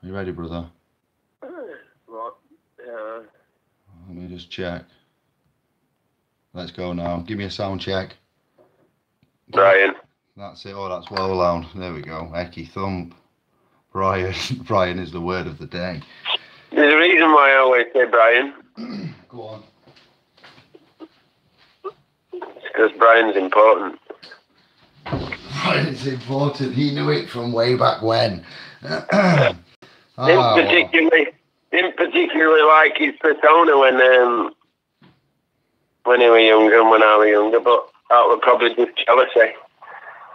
Are you ready, brother? What? Yeah. Let me just check. Let's go now. Give me a sound check. Brian. That's it. Oh, that's well loud. There we go. Ecky thump. Brian. Brian is the word of the day. There's a reason why I always say Brian. Go on. It's because Brian's important. Brian's important. He knew it from way back when. Didn't particularly like his persona when he was younger and when I was younger, but that was probably just jealousy.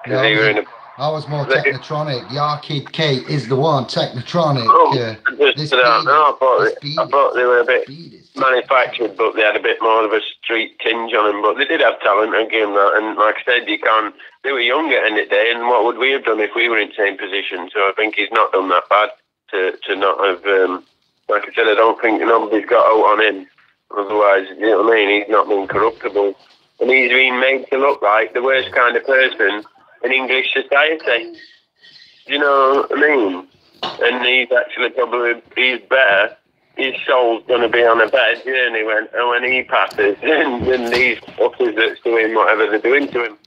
Yeah, I was more Technotronic. Your kid Kate is the one. Technotronic. I thought they were a bit manufactured, but they had a bit more of a street tinge on them. But they did have talent, I give them that. And like I said, they were young at the end of the day, and what would we have done if we were in the same position? So I think he's not done that bad to not have, like I said, I don't think nobody's got out on him. Otherwise, you know what I mean? He's not been corruptible. And he's been made to look like the worst kind of person in English society. You know what I mean? And he's actually he's better. His soul's going to be on a better journey when he passes than these fuckers that's doing whatever they're doing to him.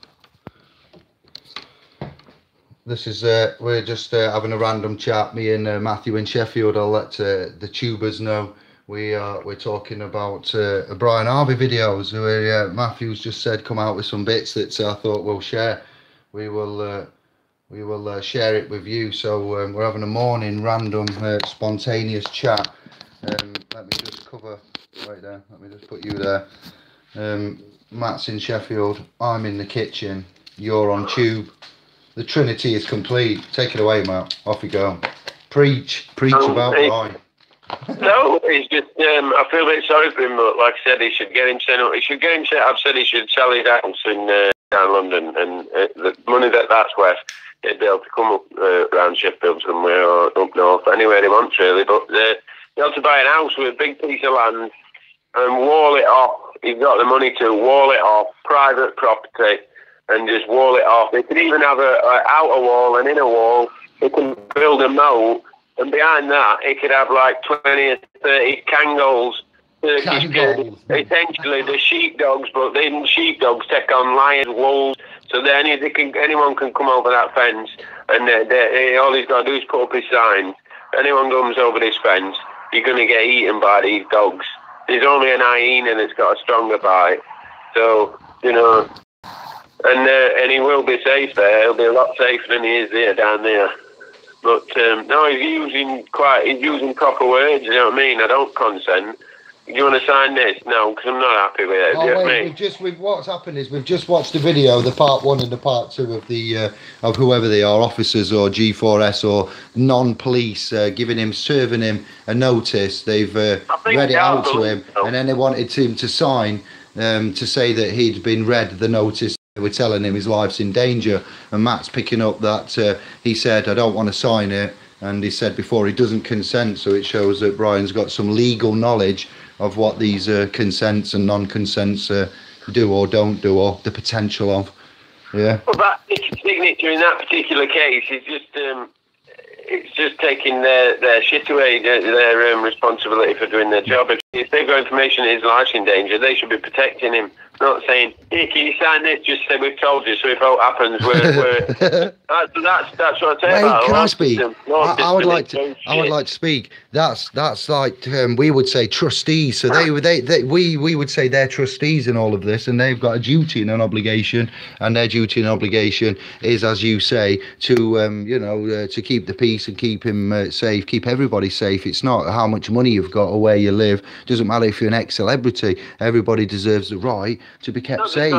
This is, we're just having a random chat, me and Matthew in Sheffield. I'll let the tubers know. We're talking about Brian Harvey videos where Matthew's just said come out with some bits that I thought we'll share. We will share it with you. So we're having a morning random spontaneous chat. Let me just cover right there. Let me just put you there. Matt's in Sheffield. I'm in the kitchen. You're on tube. The Trinity is complete. Take it away, Matt. Off you go. Preach about Brian. No, it's just I feel a bit sorry for him, but like I said, he should get him set up. I've said he should sell his house in down London, and the money that's worth, he'd be able to come up around Sheffield somewhere or up north, anywhere he wants really. But he ought to buy a house with a big piece of land and wall it off. He's got the money to wall it off, private property, and just wall it off. He could even have an outer wall and inner wall. He can build a moat. And behind that, he could have like 20 or 30 Kangol, Turkish Kangol. Essentially, the sheepdogs, but then sheepdogs take on lions, wolves. So then anyone can come over that fence, and all he's got to do is put up his signs. Anyone comes over this fence, you're going to get eaten by these dogs. There's only an hyena that's got a stronger bite. So, you know, and he will be safe there. He'll be a lot safer than he is there down there. But no, he's using proper words. You know what I mean? I don't consent. Do you want to sign this? No, because I'm not happy with it. Oh, you know wait, what's happened is we've just watched the video, the part 1 and the part 2 of the of whoever they are, officers or G4S or non-police, serving him a notice. They've read it out to him, and then they wanted him to sign to say that he'd been read the notice. They were telling him his life's in danger, and Matt's picking up that he said, I don't want to sign it, and he said before he doesn't consent, so it shows that Brian's got some legal knowledge of what these consents and non-consents do or don't do, or the potential of. Yeah. Well, that signature in that particular case is just taking their shit away, their responsibility for doing their job. If they've got information that his life's in danger, they should be protecting him, not saying, "Here, can you sign this?" Just say, "We've told you." So if it happens, that's what I say. Wait, can I speak? I would like to speak. That's like we would say trustees. So we would say they're trustees in all of this, and they've got a duty and an obligation, and their duty and obligation is, as you say, to to keep the peace and keep him safe, keep everybody safe. It's not how much money you've got or where you live. Doesn't matter if you're an ex-celebrity. Everybody deserves the right to be kept safe.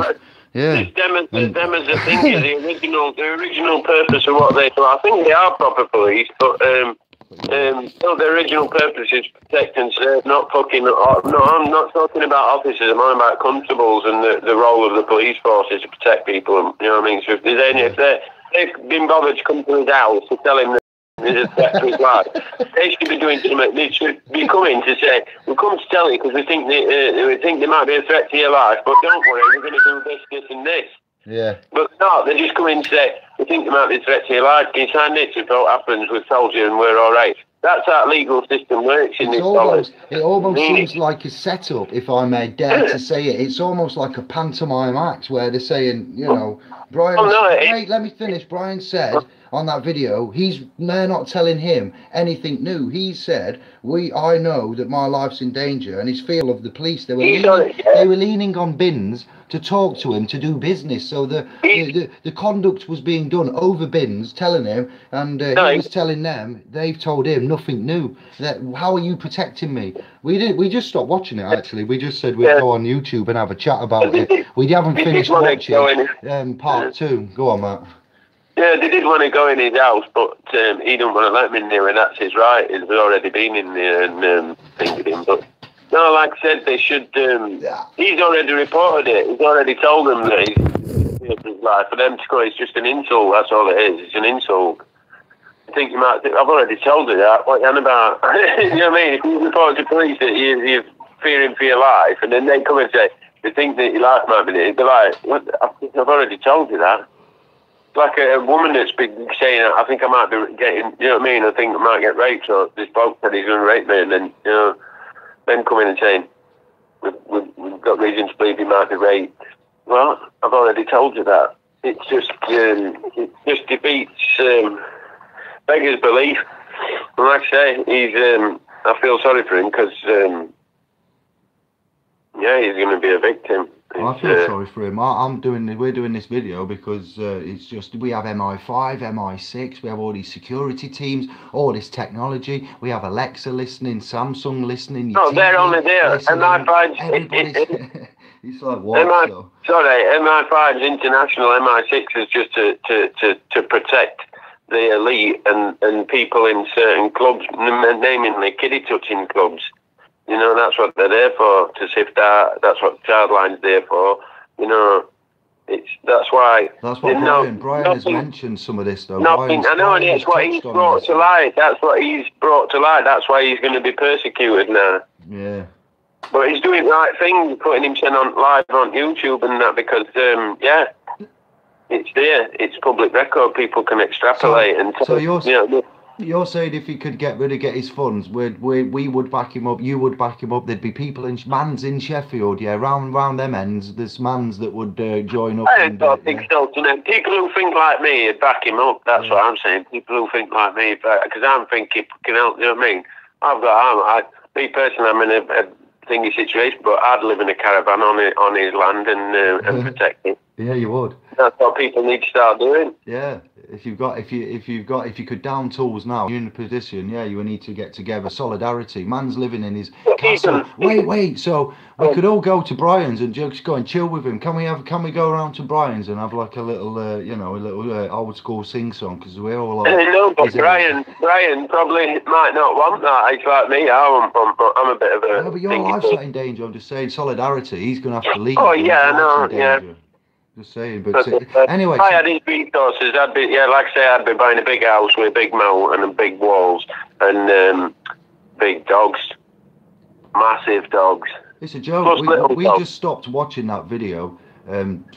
Yeah. Them as the thing is the original purpose of what they do. I think they are proper police, but the original purpose is protect and serve, not fucking. No, I'm not talking about officers. I'm talking about constables, and the role of the police force is to protect people. You know what I mean? So if they've been bothered to come to his house to tell him that there's a threat to his life, they should be doing something. They should be coming to say, "We've come to tell you because we think there might be a threat to your life, but don't worry, we're going to do this, this, and this." Yeah. But no, they just come in and say, we think there might be a threat to your life. Can you sign this? If what happens, we've told you and we're all right. That's how legal system works in this college. It almost seems like a setup, if I may dare to say it. It's almost like a pantomime act where they're saying, you know, Brian, wait, let me finish. Brian said on that video, they're not telling him anything new. He said, I know that my life's in danger, and his feel of the police, they were leaning on Bins to talk to him, to do business. So the conduct was being done over Bins, telling him, and he was telling them, they've told him nothing new. How are you protecting me? We just stopped watching it, actually. We just said we'd go on YouTube and have a chat about it. We haven't finished watching part 2. Go on, Matt. Yeah, they did want to go in his house, but he didn't want to let them in there, and that's his right. He's already been in there and thinking him. But no, like I said, they should. He's already reported it. He's already told them that he's his life. For them to go, it's just an insult. That's all it is. It's an insult. I think you might think, I've already told you that. What are you on about? You know what I mean? If you report to police that you're fearing for your life, and then they come and say, they think that your life might be there, they're like, what? I've already told you that. Like a woman that's been saying, I think I might be getting, you know what I mean? I think I might get raped, or this bloke said he's going to rape me, and then, you know, them coming and saying, we've got reason to believe he might be raped. Well, I've already told you that. It just defeats beggars belief. And like I say, I feel sorry for him because, he's going to be a victim. I feel sorry for him. We're doing this video because it's just, we have MI5, MI6, we have all these security teams, all this technology. We have Alexa listening, Samsung listening. No, they're only there. MI5. It's like what? MI5's international. MI6 is just to protect the elite and people in certain clubs, namely kiddie touching clubs. You know, that's what they're there for, to sift out. That's what Childline's there for. You know, that's why. That's what Brian has mentioned some of this, though. I know, and it's what he's brought to light. That's what he's brought to light. That's why he's going to be persecuted now. Yeah. But he's doing the right thing, putting himself on live on YouTube and that, because, it's there. It's public record. People can extrapolate. You're saying if he could get his funds, we would back him up, you would back him up, there'd be people in Sheffield, round them ends, there's mans that would join up. I don't think so. People who think like me would back him up, that's what I'm saying. People who think like me, because I'm thinking, you know what I mean? Me personally, I'm in a thingy situation, but I'd live in a caravan on his land and protect it. Yeah, you would. That's what people need to start doing. Yeah, if you could down tools now, you're in a position. Yeah, you need to get together. Solidarity. Man's living in his castle. Wait. So we could all go to Brian's and just go and chill with him. Can we go around to Brian's and have like a little, old school sing song? Because we're all. No, but Brian probably might not want that. It's like me. I'm a bit of a. No, but your life's not in danger. I'm just saying, solidarity. He's gonna have to leave. Oh yeah, I know. Yeah. Just saying, but anyway. If I had his resources, I'd be buying a big house with a big moat and big walls and big dogs, massive dogs. It's a joke. We just stopped watching that video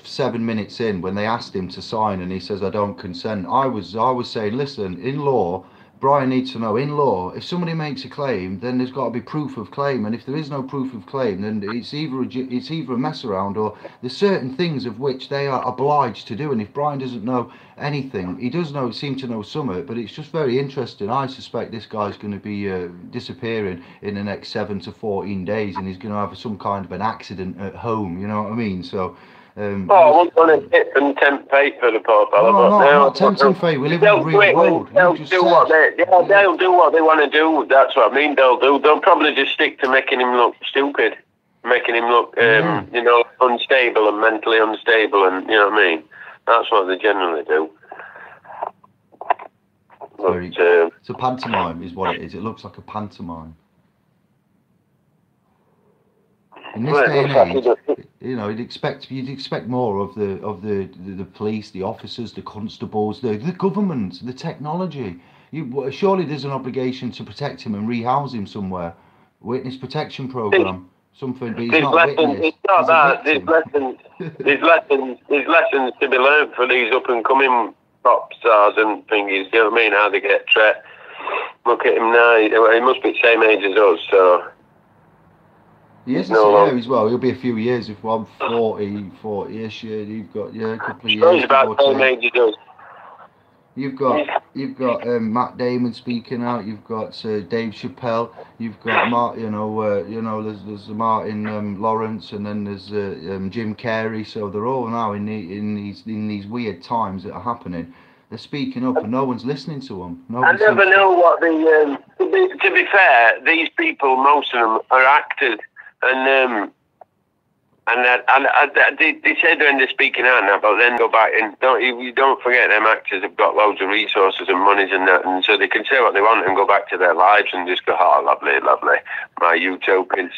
7 minutes in when they asked him to sign, and he says, "I don't consent." I was saying, listen, in law, Brian needs to know, in law, if somebody makes a claim, then there's got to be proof of claim, and if there is no proof of claim, then it's either a mess around, or there's certain things of which they are obliged to do. And if Brian doesn't know anything, he does seem to know something, but it's just very interesting. I suspect this guy's going to be disappearing in the next 7 to 14 days, and he's going to have some kind of an accident at home. You know what I mean? So. I wouldn't want to tip and tempt fate for the poor fella. No, not tempting fate. We live in the real world. They'll do what they want to do. That's what I mean. They'll probably just stick to making him look stupid, making him look, unstable and mentally unstable, and you know what I mean. That's what they generally do. But, it's a pantomime, is what it is. It looks like a pantomime. In this day and age, you'd expect more of the police, the officers, the constables, the government, the technology. Surely there's an obligation to protect him and rehouse him somewhere. Witness protection program. something, but he's There's not lessons. witness. It's not He's a that. There's victim. lessons. There's lessons to be learned for these up and coming pop stars and thingies. You know what I mean? How they get treated. Look at him now. He must be the same age as us. So He is, as well. He'll be a few years. If I'm 40-ish, you've got a couple of years. He's about the same age as us. You've got Matt Damon speaking out. You've got Dave Chappelle. You've got there's Martin Lawrence, and then there's Jim Carrey. So they're all now in these weird times that are happening. They're speaking up, and no one's listening to them. I never know what the. To be fair, these people, most of them, are actors, and they said when they're speaking out now, but then go back and don't forget them actors have got loads of resources and monies and that, and so they can say what they want and go back to their lives and just go, oh, lovely, lovely. My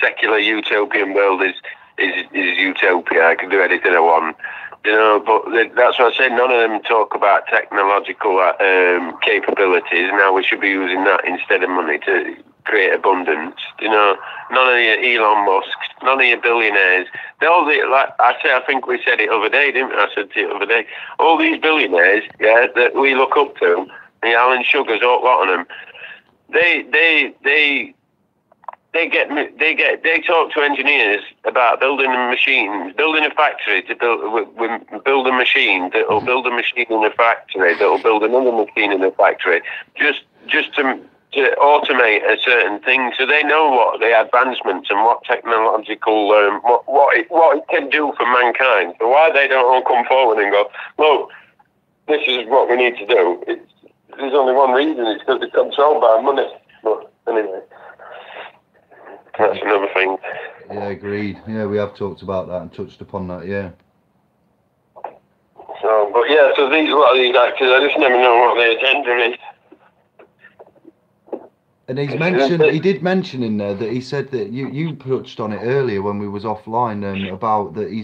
secular utopian world is utopia. I can do anything I want. You know, but that's what I said. None of them talk about technological capabilities. Now we should be using that instead of money to create abundance. You know, none of your Elon Musks, none of your billionaires. Like I think we said it the other day, didn't we? I said to you the other day. All these billionaires, that we look up to, the Alan Sugars, all lot of them. They talk to engineers about building a machine, building a factory to build a machine that will build a machine in a factory that will build another machine in a factory, just to automate a certain thing, so they know what the advancements and what technological what it can do for mankind. So why they don't all come forward and go, look, this is what we need to do? There's only one reason. It's because it's controlled by money. But anyway. That's another thing. Yeah, agreed. Yeah, we have talked about that and touched upon that, yeah. So, but yeah, so a lot of these actors, I just never know what their agenda is. And he did mention in there that he said that you touched on it earlier when we was offline, about that he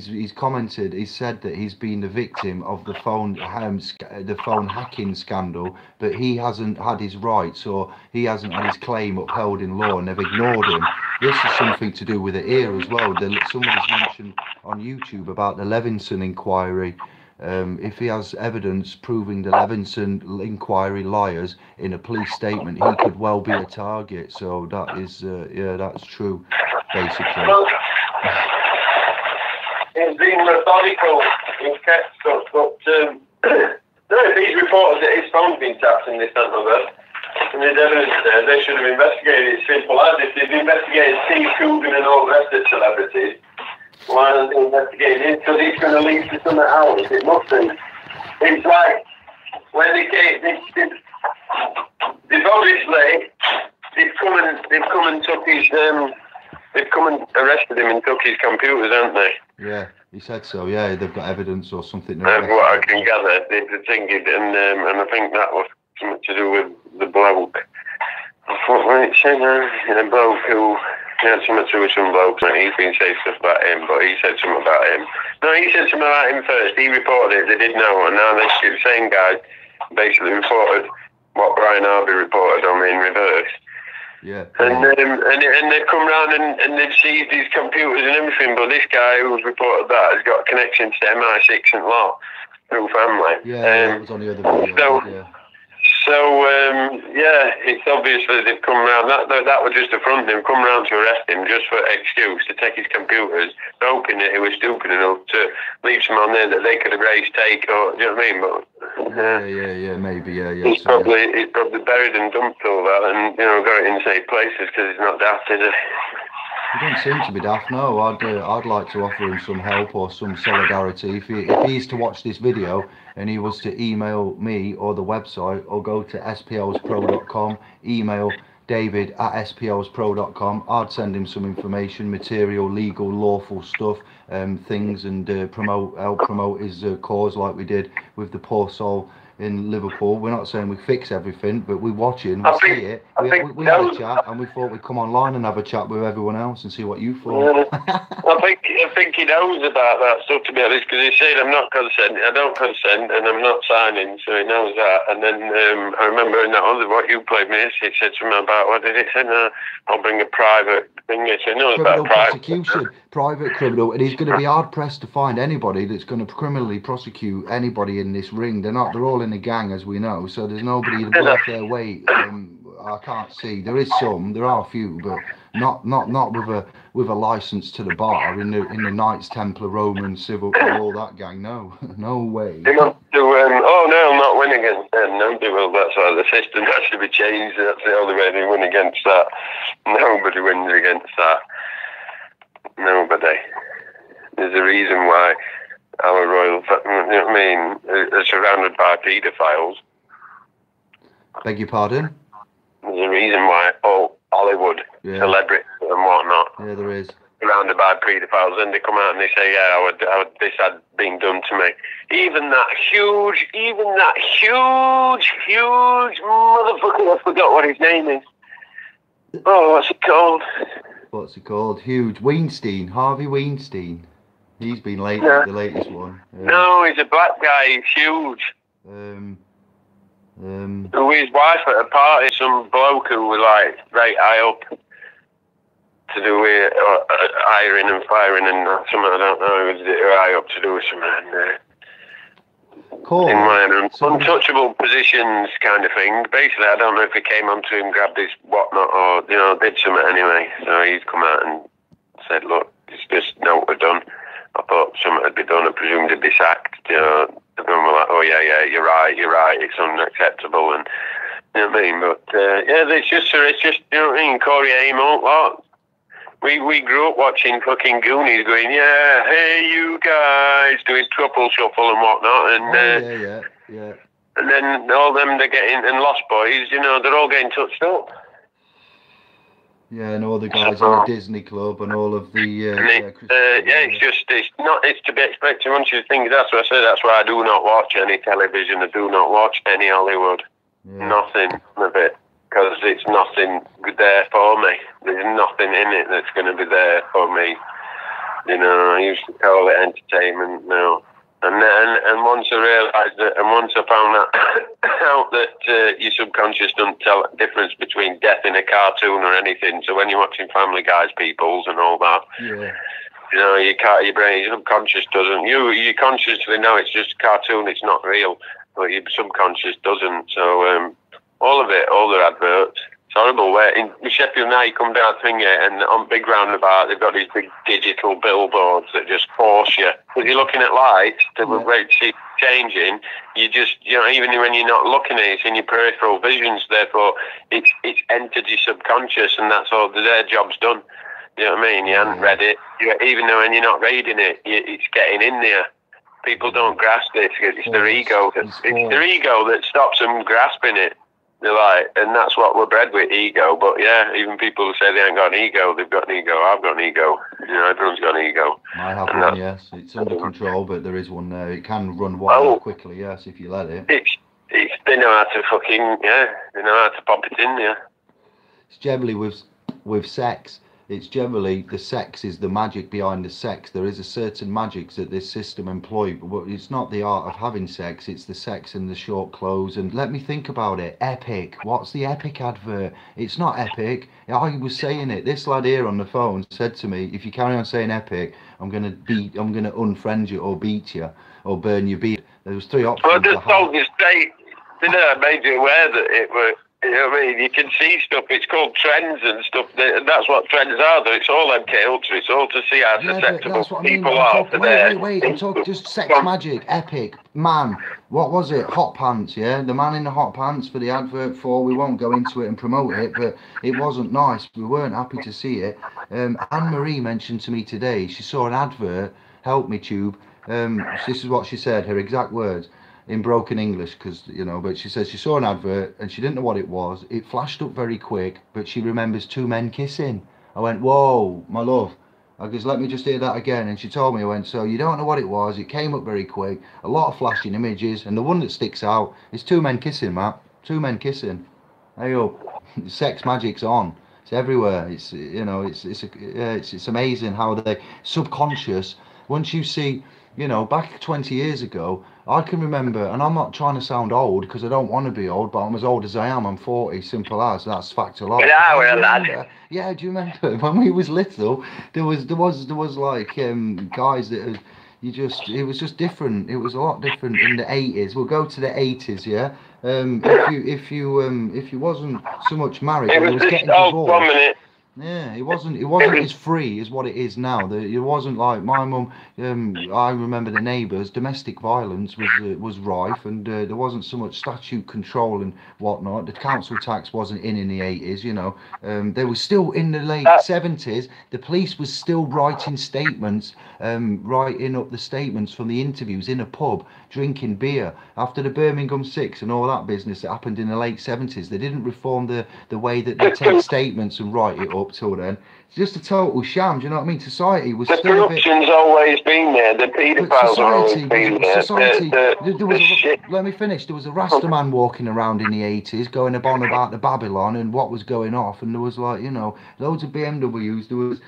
said that he's been the victim of the phone hacking scandal, but he hasn't had his rights, or he hasn't had his claim upheld in law, and they've ignored him. This is something to do with the ear as well. Somebody's mentioned on YouTube about the Levinson inquiry. If he has evidence proving the Levinson inquiry liars in a police statement, he could well be a target. So that is, that's true, basically. Well, he's been methodical in kept stuff, but no, if he's reported that his phone's been tapped in this, that, and that, and there's evidence there, they should have investigated it. Simple as if they've investigated Steve Coogan and all the rest of the celebrities. Why don't they investigate it? Because it's going to lead to something else. It must be. It's like when they've obviously come and took his they've come and arrested him and took his computers, haven't they? Yeah, he said so. Yeah, they've got evidence or something. What I can gather, they think it, and I think that was something to do with the bloke. What it said, a bloke who. He had something to do with some blokes, and he's been saying stuff about him, but he said something about him. No, he said something about him first. He reported it, they didn't know, and now the same guy basically reported what Brian Harvey reported on in reverse. Yeah. And they've come round and they've seized his computers and everything, but this guy who's reported that has got a connection to MI6 and lot through family. Yeah, that was on the other video. So it's obviously they've come round. That was just a front. They've come round to arrest him just for excuse to take his computers, hoping that he was stupid enough to leave some on there that they could erase, take, or do you know what I mean? But maybe, He's probably buried and dumped all that, and got it in safe places because he's not daft, is he? He doesn't seem to be daft. No, I'd like to offer him some help or some solidarity. If he's to watch this video and he was to email me or the website, or go to splspro.com, email david@splspro.com, I'd send him some information, material, legal, lawful stuff, things, and help promote his cause, like we did with the poor soul in Liverpool. We're not saying we fix everything, but we watch it and I we think, see it. I We think had a those, chat, and we thought we'd come online and have a chat with everyone else and see what you thought. I think he knows about that stuff, to be honest, because he said, I don't consent, and I'm not signing, so he knows that. And then I remember in that other, what you played me, he said something about, what did he say? No, I'll bring a private thing. He said, no, Criminal about private prosecution, private criminal, and he's going to be hard pressed to find anybody that's going to criminally prosecute anybody in this ring. They're all in a gang, as we know, so there's nobody worth their weight. I can't see. There are a few, but not with a license to the bar in the Knights Templar, Roman, Civil, all that gang. No, no way. He wants to, oh no, I'll not win against them. Nobody will. That's why the system has to be changed. That's the only way they win against that. Nobody wins against that. Nobody. There's a reason why our royal, you know what I mean, are surrounded by paedophiles. Beg your pardon? There's a reason why all Hollywood, celebrities and whatnot, yeah, there is, surrounded by paedophiles, and they come out and they say, yeah, this had been done to me. Even that huge motherfucker, I forgot what his name is. Oh, what's it called? What's it called? Huge. Weinstein, Harvey Weinstein. He's been the latest one. No, he's a black guy, he's huge. Who his wife at a party, some bloke who was like right high up to do with hiring and firing and something, I don't know, he was high up to do with something. Cool. In one of them untouchable positions kind of thing. Basically, I don't know if he came onto him, grabbed his whatnot, or, you know, did something anyway. So he's come out and said, look, it's just not what we've done. I thought something had been done. I presumed he'd be sacked. You know, everyone were like, oh yeah, you're right, it's unacceptable, and you know what I mean. But yeah, it's just you know what I mean. Corey Haim, lot. We grew up watching fucking Goonies, going, yeah, hey you guys, doing truffle shuffle and whatnot, and yeah. And then all them they're getting, and Lost Boys, you know, they're all getting touched up. Yeah, and all the guys in the Disney Club and all of the it's to be expected. Once you think, that's what I say, that's why I do not watch any television. I do not watch any Hollywood. Yeah. Nothing of it, because it's nothing there for me. There's nothing in it that's going to be there for me. You know, I used to call it entertainment now. And once I realised that, and once I found out that your subconscious doesn't tell the difference between death in a cartoon or anything. So when you're watching Family Guy's Peoples and all that, you know, your brain, your subconscious doesn't. You consciously know it's just a cartoon, it's not real, but your subconscious doesn't. So all of it, all their adverts. It's horrible. Where in Sheffield now, you come down Thingy, and on Big Roundabout, they've got these big digital billboards that just force you. Because you're looking at lights to see changing. You just, you know, even when you're not looking at it, it's in your peripheral visions. Therefore, it's entered your subconscious, and that's all. Their job's done. You know what I mean? You haven't read it. Even though when you're not reading it, it's getting in there. People don't grasp it. It's their ego. It's their ego that stops them grasping it. They're like, and that's what we're bred with, ego. But yeah, even people who say they ain't got an ego, they've got an ego. I've got an ego. You know, everyone's got an ego. I have one, yes. It's under control, but there is one there. It can run wild quickly, yes, if you let it. They know how to fucking, they know how to pop it in there. It's generally with sex. It's generally the sex is the magic behind the sex. There is a certain magic that this system employs, but it's not the art of having sex, it's the sex and the short clothes. And let me think about it. Epic. What's the Epic advert? It's not Epic. I was saying it. This lad here on the phone said to me, if you carry on saying Epic, I'm gonna unfriend you or beat you or burn your beard. There was 3 options. Well, I just told you straight, didn't I? I made you aware that it was. You know what I mean? You can see stuff. It's called trends and stuff. And that's what trends are. It's all MK Ultra. It's all to see how susceptible people are to there. Wait. I'm talking just sex magic. Epic. Man. What was it? Hot pants, yeah? The man in the hot pants for the advert for. We won't go into it and promote it, but it wasn't nice. We weren't happy to see it. Anne-Marie mentioned to me today, she saw an advert. Help me, Tube. This is what she said, her exact words. In broken English, because, you know, but she says she saw an advert and she didn't know what it was. It flashed up very quick, but she remembers 2 men kissing. I went, whoa, my love. I goes, let me just hear that again. And she told me, I went, so you don't know what it was. It came up very quick. A lot of flashing images. And the one that sticks out is two men kissing, Matt. Two men kissing. Hey up. Sex magic's on. It's everywhere. It's, you know, it's amazing how they subconscious. Once you see, you know, back 20 years ago, I can remember, and I'm not trying to sound old because I don't want to be old, but I'm as old as I am. I'm 40, simple as. That's fact of life. Yeah, well, lad. Yeah, do you remember when we was little? There was like guys that it was just different. It was a lot different in the 80s. We'll go to the 80s, yeah. If you wasn't so much married, It or was was just, getting oh, divorced. 1 minute. Yeah, it wasn't as free as what it is now. It wasn't like my mum. I remember the neighbours. Domestic violence was rife, and there wasn't so much statute control and whatnot. The council tax wasn't in the 80s. You know, they were still in the late 70s. The police was still writing statements, writing up the statements from the interviews in a pub, drinking beer after the Birmingham Six and all that business that happened in the late 70s. They didn't reform the way that they take statements and write it up till then. It's just a total sham, do you know what I mean? Society was the still a bit... corruption's always been there. The paedophiles have always been there. Let me finish. There was a Rasta man walking around in the 80s going on about the Babylon and what was going off, and there was, like, you know, loads of BMWs. There was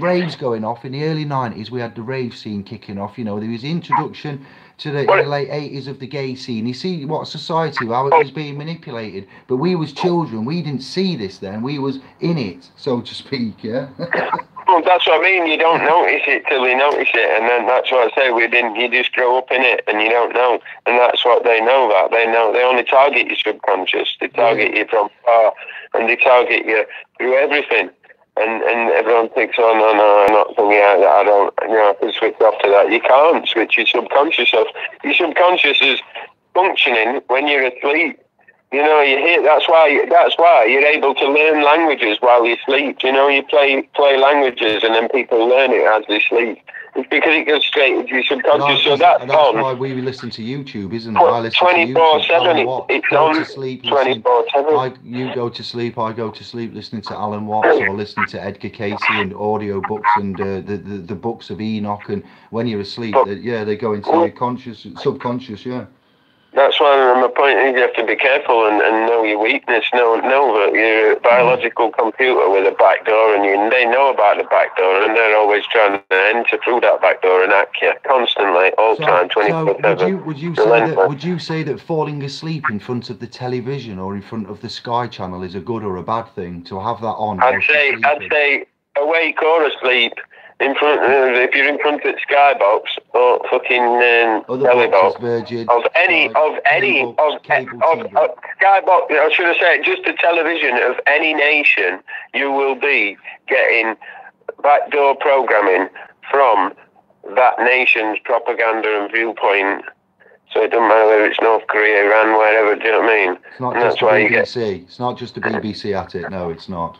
raves going off. In the early 90s, we had the rave scene kicking off. You know, there was the introduction to the late 80s of the gay scene. You see what society, how it was being manipulated. But we was children. We didn't see this then. We was in it, so to speak, yeah? Well, that's what I mean. You don't notice it till you notice it, and then that's what I say. You just grow up in it, and you don't know. And that's what they know. That they know. They only target your subconscious. They target you from far, and they target you through everything. And everyone thinks, oh no, I'm not thinking that. I don't, you know, I can switch off to that. You can't switch your subconscious off. Your subconscious is functioning when you're asleep. You know, you hear. That's why you're able to learn languages while you sleep. You know, you play languages and then people learn it as they sleep. It's because it goes straight into your subconscious. So that's why we listen to YouTube, isn't it? I listen 24/7. It's on 24/7. You go to sleep. I go to sleep listening to Alan Watts or listening to Edgar Casey and audio books and the books of Enoch. And when you're asleep, they go into your subconscious. Yeah. That's why my point is you have to be careful and know your weakness. Know that you're a biological computer with a back door, and they know about the back door, and they're always trying to enter through that back door and hack you constantly, all time, 24/7. Would you say that falling asleep in front of the television or in front of the Sky Channel is a good or a bad thing to have that on? I'd say awake or asleep. In front, if you're in front of Skybox or fucking Telebox, of Skybox, I should have said, just the television of any nation, you will be getting backdoor programming from that nation's propaganda and viewpoint. So it doesn't matter whether it's North Korea, Iran, wherever. Do you know what I mean? It's not just the BBC. It's not just the BBC at it. No, it's not.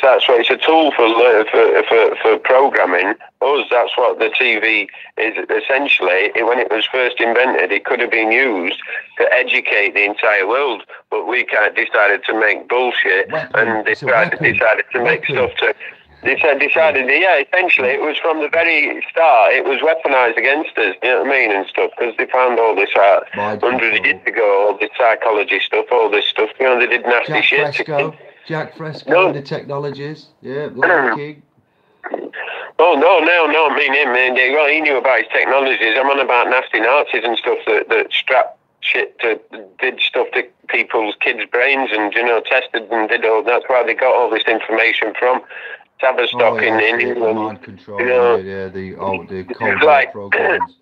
That's what it's a tool for programming us. That's what the TV is essentially. When it was first invented, it could have been used to educate the entire world, but we kind of decided to make bullshit and decided to make stuff to. Essentially, it was from the very start. It was weaponized against us. You know what I mean, and stuff, because they found all this out hundreds of years ago. All this psychology stuff, all this stuff. You know, they did nasty shit. Jack Fresco and the technologies. Yeah, Larry King. Oh, no, I mean him. He knew about his technologies. I'm on about nasty Nazis and stuff that strapped shit did stuff to people's kids' brains and, you know, tested and did all. That's where they got all this information from. Tavistock in England. Mind control, you know, the Cold War programs.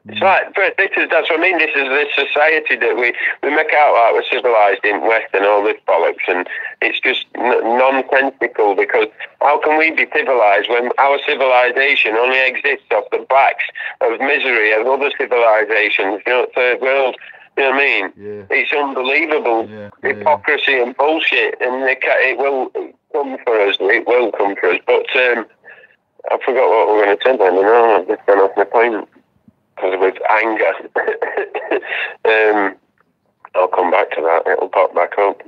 It's like, but that's what I mean. This is this society that we make out like we're civilized in West and all this bollocks, and it's just nonsensical, because how can we be civilized when our civilization only exists off the backs of misery of other civilizations, you know, third world. You know what I mean? Yeah. It's unbelievable hypocrisy and bullshit, and it will come for us. It will come for us. But I forgot what we were going to say then. I've just gone off my point because with anger. I'll come back to that. It'll pop back up.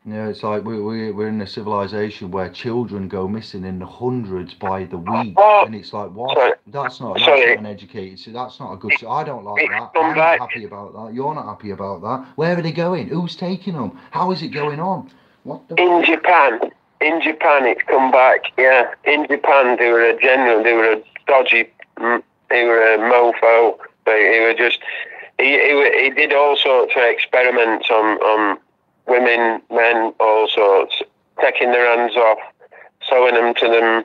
Yeah, it's like we're in a civilization where children go missing in the hundreds by the week, Well, and it's like, what? sorry, That's not sorry, an educated. So that's not a good. I don't like it's that. come I'm not back. happy about that. You're not happy about that. Where are they going? Who's taking them? How is it going on? What the? In Japan, it's come back. Yeah, in Japan, they were a general, they were a dodgy, they were a mofo. They were just, he did all sorts of experiments on women, men, all sorts, taking their hands off, sewing them to them,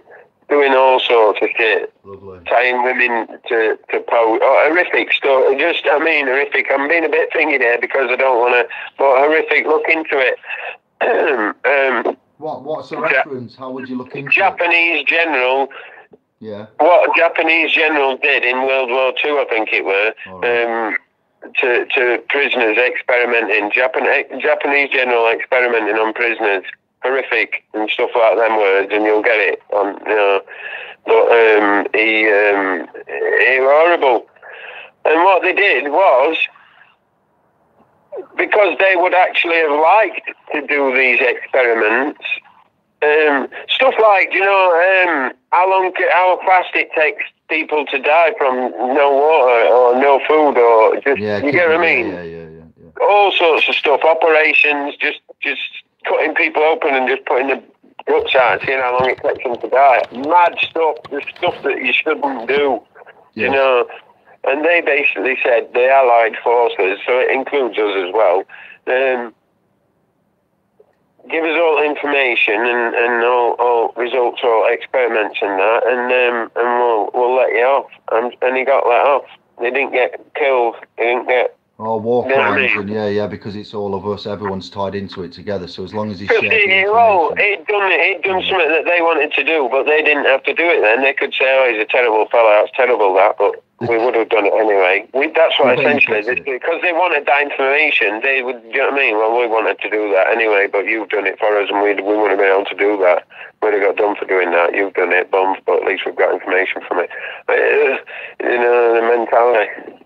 doing all sorts of shit. Lovely. Tying women to pose. Oh, horrific stuff. Just, I mean, horrific. I'm being a bit thingy there because I don't want to, but horrific. Look into it. What's the reference? How would you look into Japanese general. Yeah. What a Japanese general did in World War II, I think it were, Right. to prisoners experimenting. Japanese general experimenting on prisoners. Horrific and stuff like them words, and you'll get it on. You know, but he was horrible. And what they did was, because they would actually have liked to do these experiments, stuff like, you know, how fast it takes people to die from no water or no food, or just, you get what I mean? Yeah. All sorts of stuff, operations, just cutting people open and just putting the guts out, seeing how long it takes them to die. Mad stuff, the stuff that you shouldn't do, you know. And they basically said the Allied forces, so it includes us as well, give us all information and all results, all experiments and that, and we'll let you off. And he got let off. They didn't get killed. They didn't get. Oh, war crimes, and yeah, because it's all of us. Everyone's tied into it together. So as long as he's shared the information. He'd done something that they wanted to do, but they didn't have to do it. Then they could say, "Oh, he's a terrible fella. That's terrible." That, but we would have done it anyway. That's what essentially, because they wanted that information. They would, you know what I mean? Well, we wanted to do that anyway, but you've done it for us, and we wouldn't have been able to do that. We'd have got done for doing that. You've done it, bums, but at least we've got information from it. But, you know, the mentality.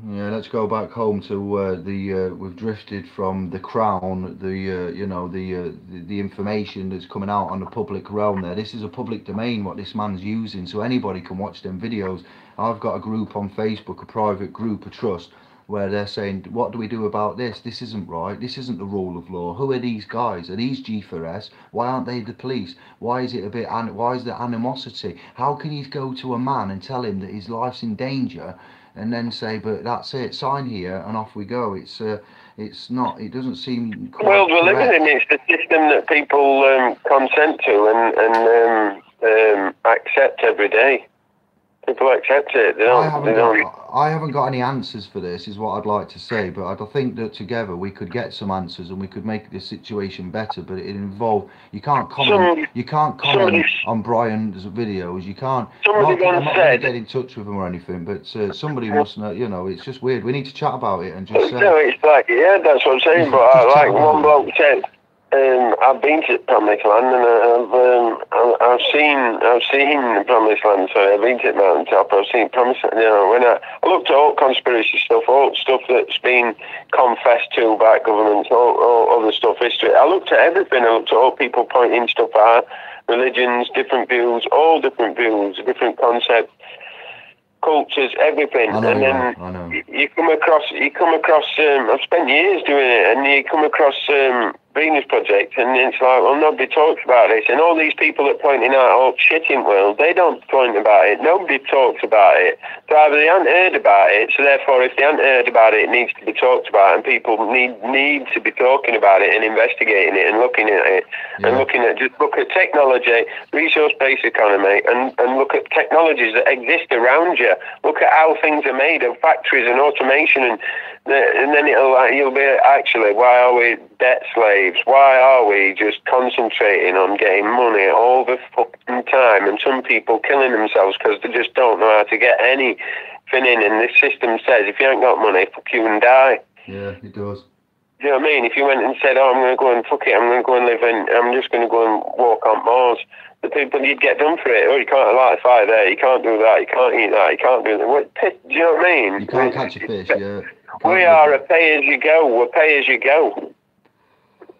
Yeah, let's go back home to we've drifted from the Crown, the information that's coming out on the public realm there. This is a public domain, what this man's using, so anybody can watch them videos. I've got a group on Facebook, a private group, a trust, where they're saying, what do we do about this? This isn't right. This isn't the rule of law. Who are these guys? Are these G4S? Why aren't they the police? Why is it why is there animosity? How can you go to a man and tell him that his life's in danger, and then say, but that's it, sign here and off we go? It's not, it doesn't seem quite well, we're correct. living in, it's the system that people consent to and accept every day. People accept it. I haven't got any answers for this, is what I'd like to say, but I think that together we could get some answers and we could make this situation better. But it involved, you can't comment on Brian's videos. You can't. I'm not going to get in touch with him or anything, but somebody must know. You know, it's just weird. We need to chat about it and just say. No, it's like, yeah, that's what I'm saying. But like one bloke said, I've been to Promised Land, and I've seen the Promised Land. Sorry, I've been to the mountaintop. I've seen Promised Land. You know, when I looked at all conspiracy stuff, all stuff that's been confessed to by governments, all other stuff, history. I looked at everything. I looked at all people pointing stuff out, religions, different views, all different views, different concepts, cultures, everything. And then you come across. I've spent years doing it, and you come across Venus Project, and it's like, well, nobody talks about this, and all these people that are pointing out all shit in world, they don't point about it. Nobody talks about it. So either they haven't heard about it, so therefore, if they haven't heard about it, it needs to be talked about, and people need to be talking about it and investigating it and looking at it and look at technology, resource-based economy, and look at technologies that exist around you. Look at how things are made of factories and automation, and then you'll be actually, why are we debt slaves? Why are we just concentrating on getting money all the fucking time, and some people killing themselves because they just don't know how to get anything in, and this system says if you ain't got money, fuck you and die. Yeah, it does. Do you know what I mean? If you went and said, oh, I'm going to go and fuck it, I'm going to go and I'm just going to go and walk on Mars, the people, you'd get done for it. Oh, you can't light a fire there, you can't do that, you can't eat that, you can't do that. Do you know what I mean? You can't catch a fish, yeah. We are a pay-as-you-go. We're pay-as-you-go.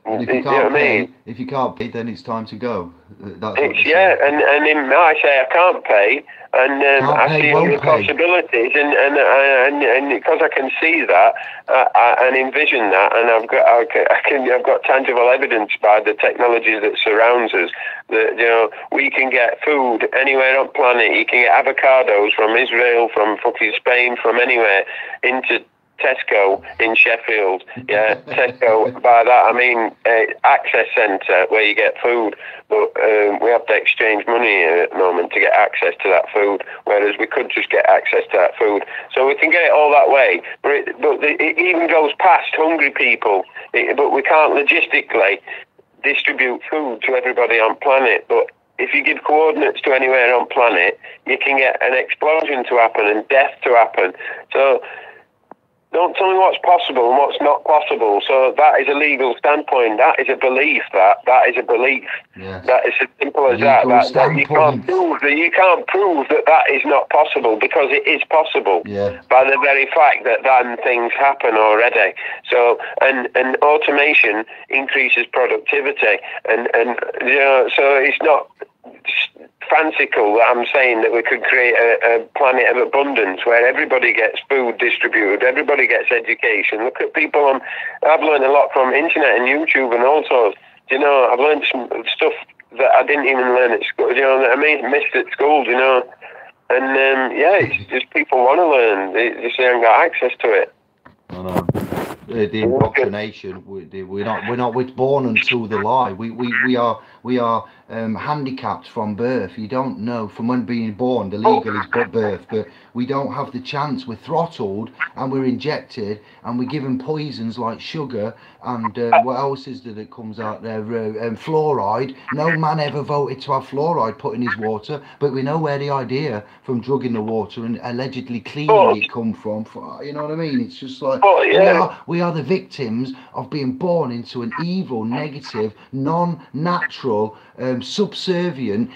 And if you can't pay, if you can't pay, then it's time to go. That's and I say I can't pay, and I see all the possibilities, and because I can see that and envision that, and I've got tangible evidence by the technology that surrounds us that we can get food anywhere on planet. You can get avocados from Israel, from fucking Spain, from anywhere into Tesco in Sheffield. Yeah, Tesco. By that I mean access centre where you get food, but we have to exchange money at the moment to get access to that food, whereas we could just get access to that food. So we can get it all that way, but it even goes past hungry people. But we can't logistically distribute food to everybody on planet. But if you give coordinates to anywhere on planet, you can get an explosion to happen and death to happen. So don't tell me what's possible and what's not possible. So that is a legal standpoint. That is a belief. That is a belief. Yes. That is as simple as that you can't prove that is not possible, because it is possible by the very fact that then things happen already. So and automation increases productivity, and so it's not fanciful that I'm saying that we could create a planet of abundance where everybody gets food distributed, everybody gets education. Look at people I've learned a lot from internet and YouTube and all sorts. I've learned some stuff that I didn't even learn at school, that I missed at school, and it's just people want to learn, they just haven't got access to it. I know. The indoctrination. We're born unto the lie. We are handicapped from birth. You don't know from when being born. The legal is birth, but we don't have the chance. We're throttled and we're injected and we're given poisons like sugar and what else is there that comes out there? Fluoride. No man ever voted to have fluoride put in his water, but we know where the idea from drugging the water and allegedly cleaning it come from. You know what I mean? It's just like we are the victims of being born into an evil, negative, non-natural, subservient,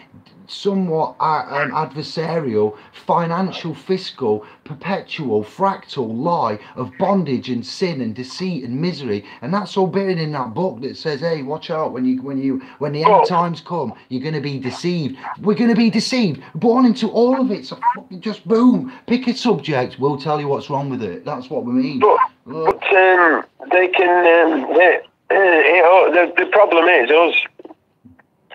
somewhat adversarial, financial, fiscal, perpetual, fractal lie of bondage and sin and deceit and misery. And that's all buried in that book that says, hey, watch out when the end times come, you're going to be deceived. We're going to be deceived, born into all of it. So fucking just boom, pick a subject, we'll tell you what's wrong with it. That's what we mean. But they can the problem is us.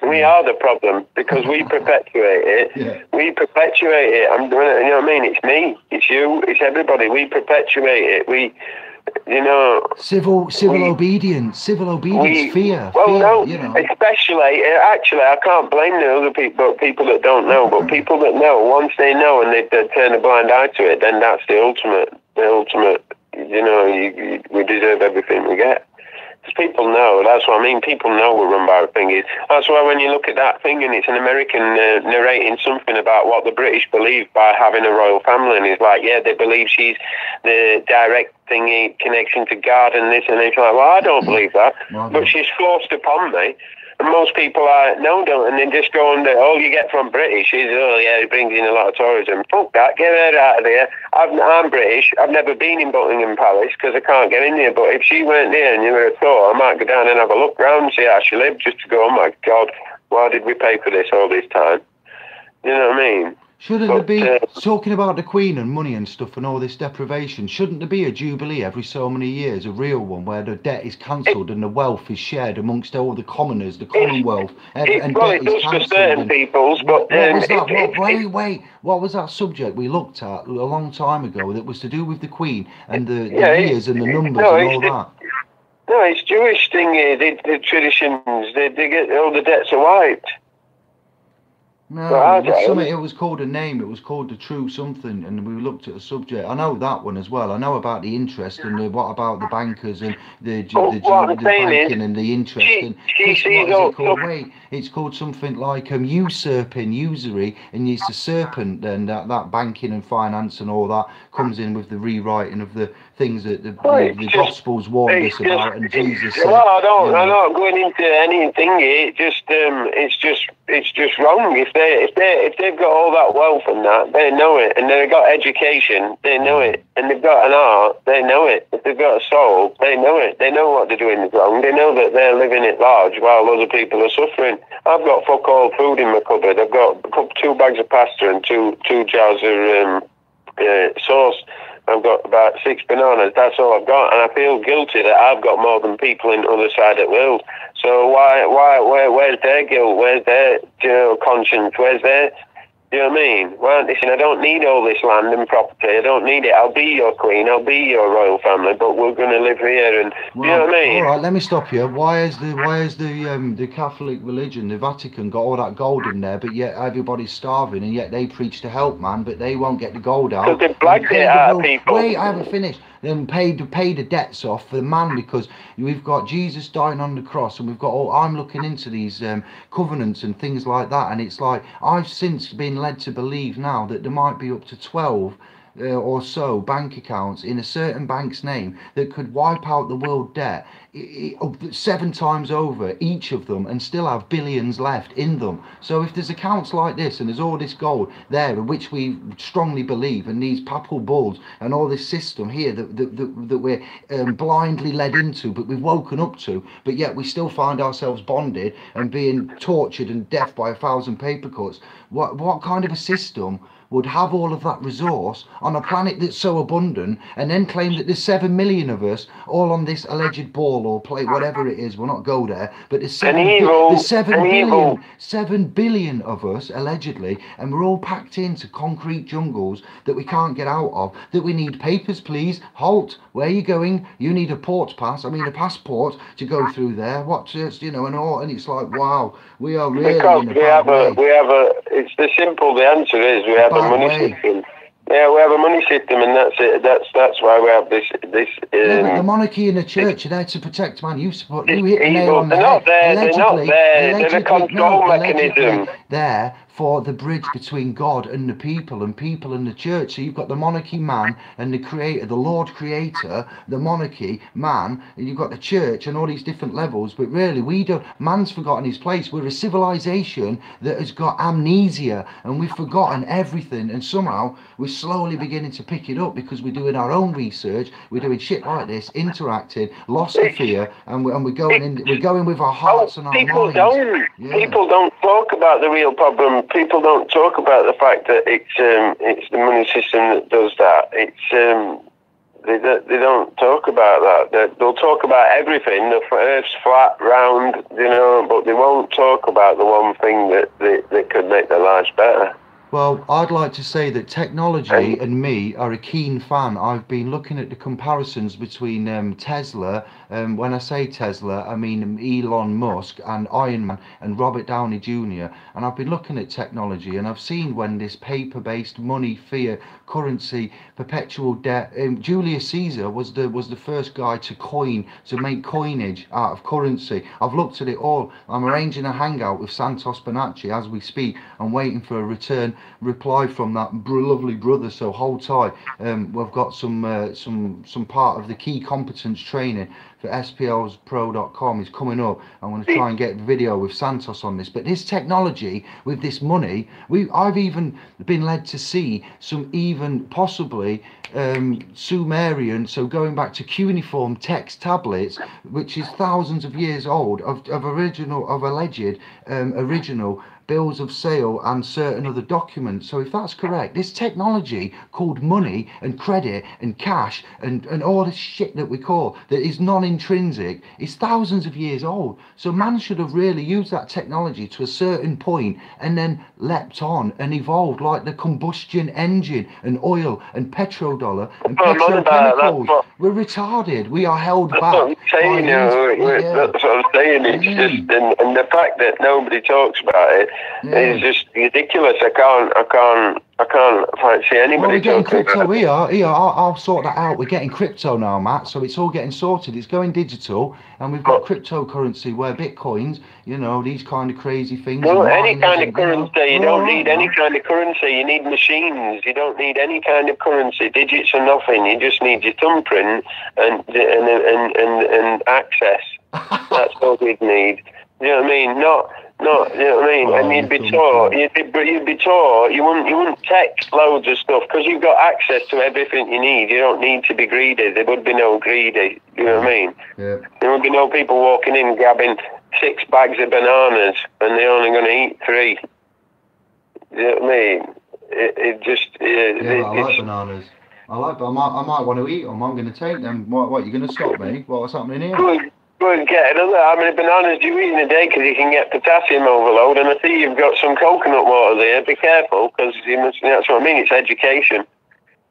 We are the problem because we perpetuate it. Yeah. We perpetuate it. I'm doing it. You know what I mean? It's me. It's you. It's everybody. We perpetuate it. Civil obedience, fear. Well, no, especially, actually, I can't blame the other people that don't know, but people that know, once they know and they turn a blind eye to it, then that's the ultimate. We deserve everything we get. Because people know, that's what I mean, people know we're run by thingies. That's why when you look at that thing and it's an American narrating something about what the British believe by having a royal family, and he's like, they believe she's the direct thingy connection to God and this, and it's like, well, I don't believe that, but she's forced upon me. And most people don't, and they just go on, all you get from British is, it brings in a lot of tourism. Fuck that, get her out of there. I'm British, I've never been in Buckingham Palace because I can't get in there, but if she weren't there and you were a thought, I might go down and have a look round and see how she lived, just to go, oh my God, why did we pay for this all this time? You know what I mean? Shouldn't there be, talking about the Queen and money and stuff and all this deprivation, shouldn't there be a jubilee every so many years, a real one, where the debt is cancelled and the wealth is shared amongst all the commoners, the Commonwealth, and debt is cancelled? For certain peoples, but... What was that? What was that subject we looked at a long time ago that was to do with the Queen and the years and the numbers and all that? No, it's Jewish thing, the traditions, they get all the debts are wiped. No, it was called a name. It was called the True Something, and we looked at a subject. I know that one as well. I know about the interest and what about the bankers and the banking and the interest. It's called something like usury, and it's a serpent. And that banking and finance and all that comes in with the rewriting of the things that the Gospels warned us about, and Jesus said. Well, I'm not going into anything here. It's just wrong. If they've got all that wealth and that, they know it, and they've got education, they know it, and they've got an art, they know it. If they've got a soul, they know it. They know what they're doing is wrong. They know that they're living it large while other people are suffering. I've got fuck all food in my cupboard. I've got 2 bags of pasta and two jars of sauce. I've got about 6 bananas. That's all I've got, and I feel guilty that I've got more than people in the other side of the world. So where's their guilt? Where's their conscience? Where's their You know what I mean? Well, listen, I don't need all this land and property. I don't need it. I'll be your queen. I'll be your royal family, but we're going to live here. And well, you know what I mean? All right, let me stop you. Why is the Catholic religion, the Vatican, got all that gold in there, but yet everybody's starving, and yet they preach to help man, but they won't get the gold out? Because they blagged it out of people. Wait, I haven't finished. Then pay the debts off for the man, because we've got Jesus dying on the cross, and we've got all. I'm looking into these covenants and things like that, and it's like I've since been led to believe now that there might be up to 12 or so bank accounts in a certain bank's name that could wipe out the world debt 7 times over, each of them, and still have billions left in them. So if there's accounts like this and there's all this gold there, which we strongly believe, and these papal bulls and all this system here that we're blindly led into, but we've woken up to, but yet we still find ourselves bonded and being tortured and deaf by 1,000 paper cuts. What kind of a system would have all of that resource on a planet that's so abundant, and then claim that there's 7 million of us all on this alleged ball or plate, whatever it is? We'll not go there, but there's 7 billion of us allegedly, and we're all packed into concrete jungles that we can't get out of, that we need papers. Please halt, where are you going? You need a port pass, a passport to go through there. What, and all, and it's like, wow, we are really because in a bad way. It's the answer is we have a money system. Yeah, we have a money system, and that's it. That's why we have this. Yeah, but the monarchy and the church are there to protect man. You hit the nail on the head. Not there. They're not there. They're the control mechanism. There for the bridge between God and the people, and people and the church. So you've got the monarchy man and the creator, the Lord creator, the monarchy man, and you've got the church and all these different levels. But really, man's forgotten his place. We're a civilization that has got amnesia, and we've forgotten everything, and somehow we're slowly beginning to pick it up because we're doing our own research. We're doing shit like this, interacting, lost the fear, and we're going with our hearts and our minds. People don't talk about the real problem. People don't talk about the fact that it's the money system that does that. They don't talk about that. They'll talk about everything. The Earth's flat, round, but they won't talk about the one thing that could make their lives better. Well, I'd like to say that technology and me are a keen fan. I've been looking at the comparisons between Tesla, when I say Tesla, I mean Elon Musk and Iron Man and Robert Downey Jr. And I've been looking at technology, and I've seen when this paper-based money, fiat, currency, perpetual debt. Julius Caesar was the first guy to make coinage out of currency. I've looked at it all. I'm arranging a hangout with Santos Bonacci as we speak. I'm waiting for a reply from that lovely brother, so hold tight. We've got some part of the key competence training for SPLspro.com is coming up. I'm going to try and get video with Santos on this. But this technology with this money, I've even been led to see some even possibly Sumerian, so going back to cuneiform text tablets, which is thousands of years old, of alleged original bills of sale and certain other documents. So if that's correct, this technology called money and credit and cash and all this shit that we call that is non-intrinsic is thousands of years old. So man should have really used that technology to a certain point and then leapt on and evolved, like the combustion engine and oil and petrodollar and petrochemicals. We're retarded. We are held back. That's what I'm saying. That's what I'm saying. It's just and the fact that nobody talks about it is just ridiculous. I I can't see anybody. Well, we're getting crypto here. Here, I'll sort that out. We're getting crypto now, Matt. So it's all getting sorted. It's going digital, and we've got cryptocurrency where bitcoins, you know, these kind of crazy things. Well, any kind of currency. You don't need any kind of currency. You need machines. You don't need any kind of currency. Digits are nothing. You just need your thumbprint and access. That's all you'd need. You know what I mean? Not, you know what I mean? Oh, and you'd be taught, you wouldn't take loads of stuff because you've got access to everything you need. You don't need to be greedy. There would be no greedy. You know what I mean? Yeah. There would be no people walking in grabbing 6 bags of bananas and they're only going to eat 3. You know what I mean? It just... I like bananas. I might want to eat them. I'm going to take them. What, you're going to stop me? What's happening here? Go and get another. How many bananas do you eat in a day? Because you can get potassium overload. And I see you've got some coconut water there. Be careful, because that's what I mean. It's education.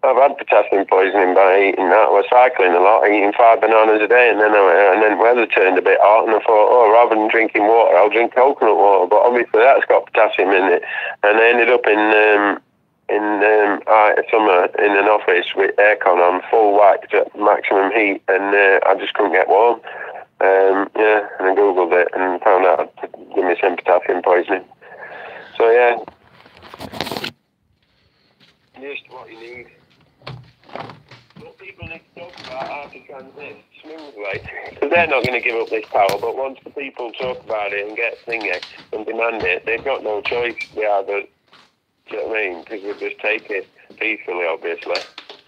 I've had potassium poisoning by eating that. I was cycling a lot, eating 5 bananas a day, and then weather turned a bit hot, and I thought, oh, rather than drinking water, I'll drink coconut water. But obviously that's got potassium in it. And I ended up in summer in an office with aircon on, full whacked at maximum heat, and I just couldn't get warm. And I googled it and found out it gave me some potassium poisoning. So yeah, just what you need. What people need to talk about how to transit smoothly, because they're not going to give up this power. But once the people talk about it and get thingy and demand it, they've got no choice. They either, do you know what I mean? Because they just take it peacefully, obviously.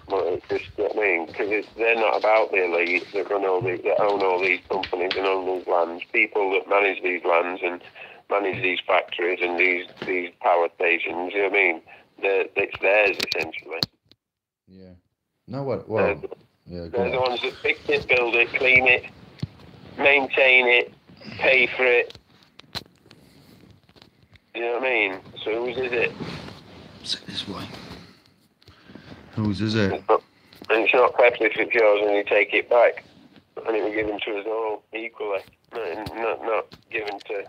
But it's just, you know what I mean? Because they're not about the elite that own all these companies and own these lands. People that manage these lands and manage these factories and these power stations, you know what I mean? It's theirs, essentially. Yeah. No, what? They're the ones that fix it, build it, clean it, maintain it, pay for it. You know what I mean? So whose is it? Sit this way. Whose is it? And it's not Pepsi if it's yours and you take it back. And it will given to us all equally. Not given to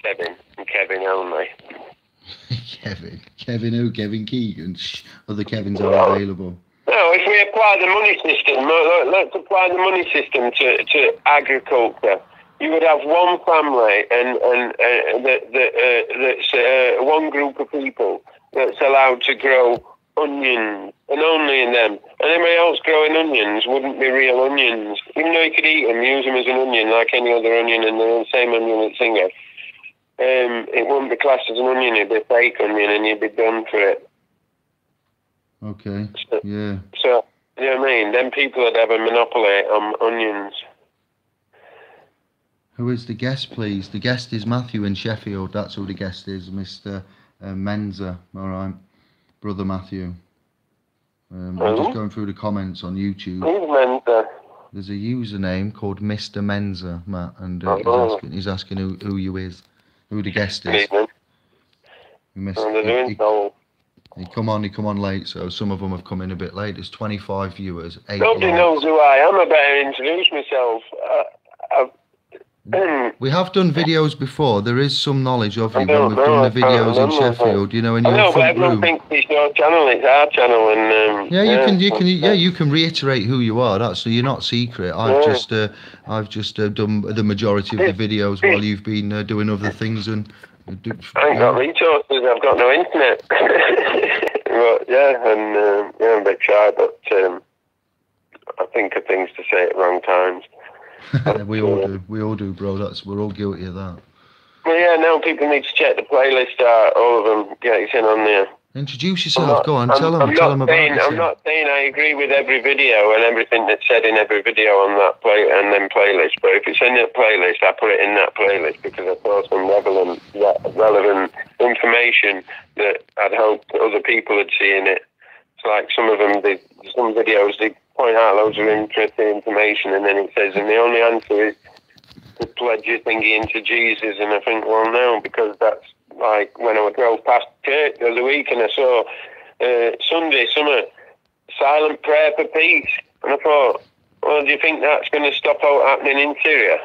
Kevin and Kevin only. Kevin who? Kevin Keegan? Other Kevins are available. No, if we apply the money system, let's apply the money system to agriculture. You would have one family that's one group of people that's allowed to grow onions, and only in them. And anybody else growing onions wouldn't be real onions. Even though you could eat them, use them as an onion like any other onion, and they're the same onion that's in it. It wouldn't be classed as an onion, it'd be a fake onion, and you'd be done for it. Okay, So, yeah. you know what I mean? Then people would have a monopoly on onions. Who is the guest, please? The guest is Matthew in Sheffield. That's who the guest is, Mr. Menza. All right, brother Matthew. I'm just going through the comments on YouTube. Who's Menza? There's a username called Mr. Menza, Matt, and he's asking who you is, who the guest is. He come on late, so some of them have come in a bit late. There's 25 viewers. 8 Nobody knows who I am. I better introduce myself. We have done videos before. There is some knowledge of you when we've done the videos in Sheffield. You know, in your front room. Everyone thinks it's your channel. It's our channel, and you can reiterate who you are. That's so you're not secret. I've just done the majority of the videos while you've been doing other things and. I ain't got resources. I've got no internet. But I'm a bit shy, but I think of things to say at wrong times. We all do, bro. We're all guilty of that. Well, yeah, now people need to check the playlist out. All of them, get in on there. Introduce yourself. Go on, tell them about yourself. I'm not saying I agree with every video and everything that's said in every video on that playlist. But if it's in that playlist, I put it in that playlist because I thought some relevant information that I'd hoped other people would see in it. It's like some of them, some videos, they point out loads of interesting information, and then it says, and the only answer is to pledge your thingy into Jesus. And I think, well, no, because that's like when I drove past church the other week and I saw Sunday silent prayer for peace, and I thought, well, do you think that's going to stop out happening in Syria?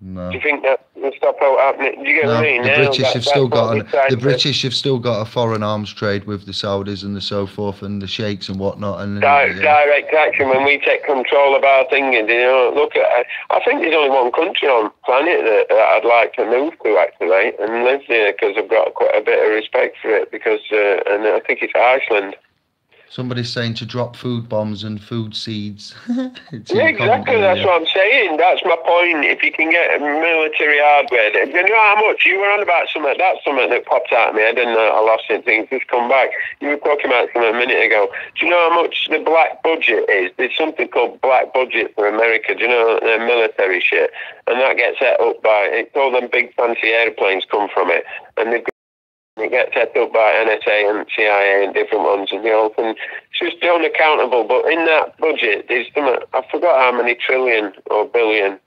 No. Do you think that will stop out happening? Do you get what I mean? The British have still got the British have still got a foreign arms trade with the Saudis and the so forth and the sheikhs and whatnot. And direct action when we take control of our thing. And look at. I think there's only one country on the planet that I'd like to move to actually and live there because I've got quite a bit of respect for it because and I think it's Iceland. Somebody's saying to drop food bombs and food seeds. Yeah, exactly. That's what I'm saying. That's my point. If you can get military hardware, you know how much you were on about something. That's something that popped out of my head, and I lost it. Things just come back. You were talking about something a minute ago. Do you know how much the black budget is? There's something called black budget for America. Do you know the military shit? And that gets set up by all them big fancy airplanes come from it, and they've it gets set up by NSA and CIA and different ones and the whole thing. It's just unaccountable. But in that budget, there's I forgot how many trillion or billion,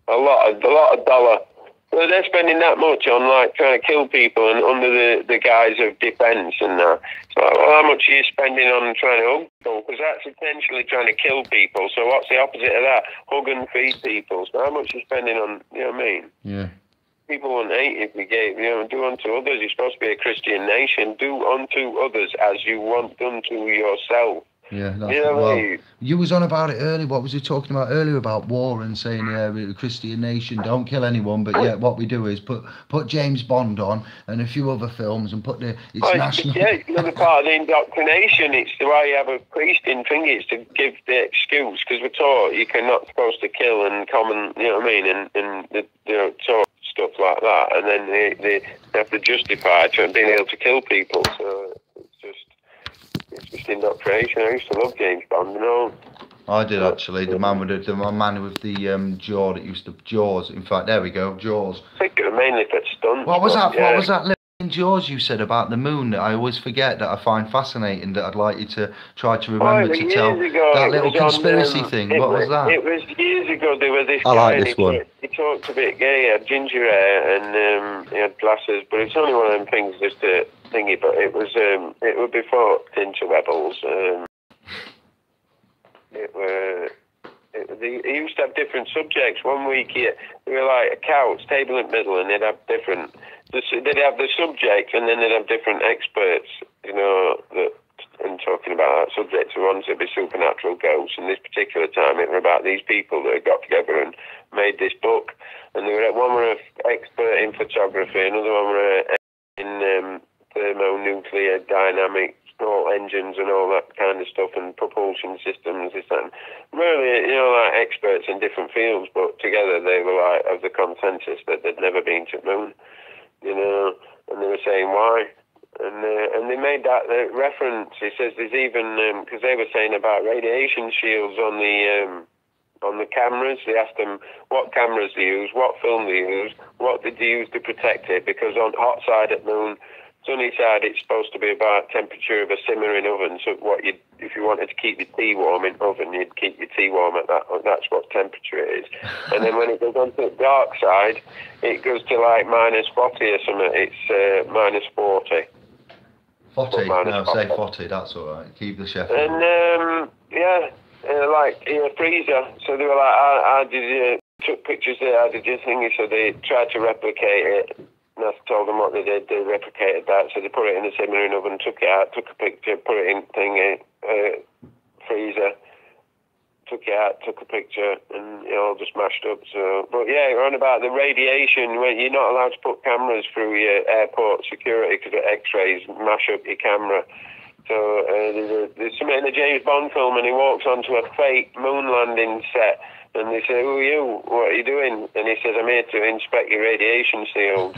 a lot of dollar. So they're spending that much on like trying to kill people and under the guise of defence and that. So how much are you spending on trying to hug people? Because that's essentially trying to kill people. So what's the opposite of that? Hug and feed people. So how much are you spending on? You know what I mean? Yeah. People won't hate if we gave, do unto others. You're supposed to be a Christian nation. Do unto others as you want done to yourself. Yeah, that's you was on about it earlier. What was you talking about earlier about war and saying, we're a Christian nation, don't kill anyone, but yet what we do is put James Bond on and a few other films and put national. Yeah, it's another part of the indoctrination. It's the way you have a priest in thing is to give the excuse because we're taught you're not supposed to kill and common, you know what I mean, and taught stuff like that, and then they have to justify being able to kill people. So it's just indoctrination. I used to love James Bond, I did actually. The man with the jaw that used to Jaws. In fact, there we go, Jaws. I think it was mainly for stunts. What was that? Yeah. What was that little in Jaws you said about the moon that I always forget that I find fascinating that I'd like you to try to remember to tell that little conspiracy thing. What was that? It was years ago. There was this guy. I like this one. He talked a bit gay. He had ginger hair and he had glasses, but it's only one of them things just a thingy. But it was before interwebbles. He used to have different subjects. One week they were like a couch, table in the middle, and they'd have different. They'd have the subject, and then they'd have different experts. And talking about that subject. So ones would be supernatural ghosts, and this particular time it was about these people that had got together and made this book. And one were an expert in photography, another one were in thermonuclear dynamics, all engines and all that kind of stuff, and propulsion systems, this and really, like experts in different fields, but together they were like of the consensus that they'd never been to the moon, and they were saying why. And they made that reference. He says there's even because they were saying about radiation shields on the cameras. They asked them what cameras they use, what film they use, what did they use to protect it. Because on hot side at moon, sunny side, it's supposed to be about temperature of a simmering oven. So if you wanted to keep your tea warm in oven, you'd keep your tea warm at that. That's what temperature it is. And then when it goes on to the dark side, it goes to like -40 or something. It's -40. 40, no, say 40, that's all right. Keep the chef. And, like in a freezer. So they were like, how did you, took pictures there, how did you think? So they tried to replicate it. And I told them what they did, they replicated that. So they put it in the simmering oven, took it out, took a picture, put it in freezer. Took it out, took a picture, and it all just mashed up. So, but yeah, we're on about the radiation. When you're not allowed to put cameras through your airport security because of X-rays mash up your camera. So there's something in the James Bond film, and he walks onto a fake moon landing set, and they say, "Who are you? What are you doing?" And he says, "I'm here to inspect your radiation shields."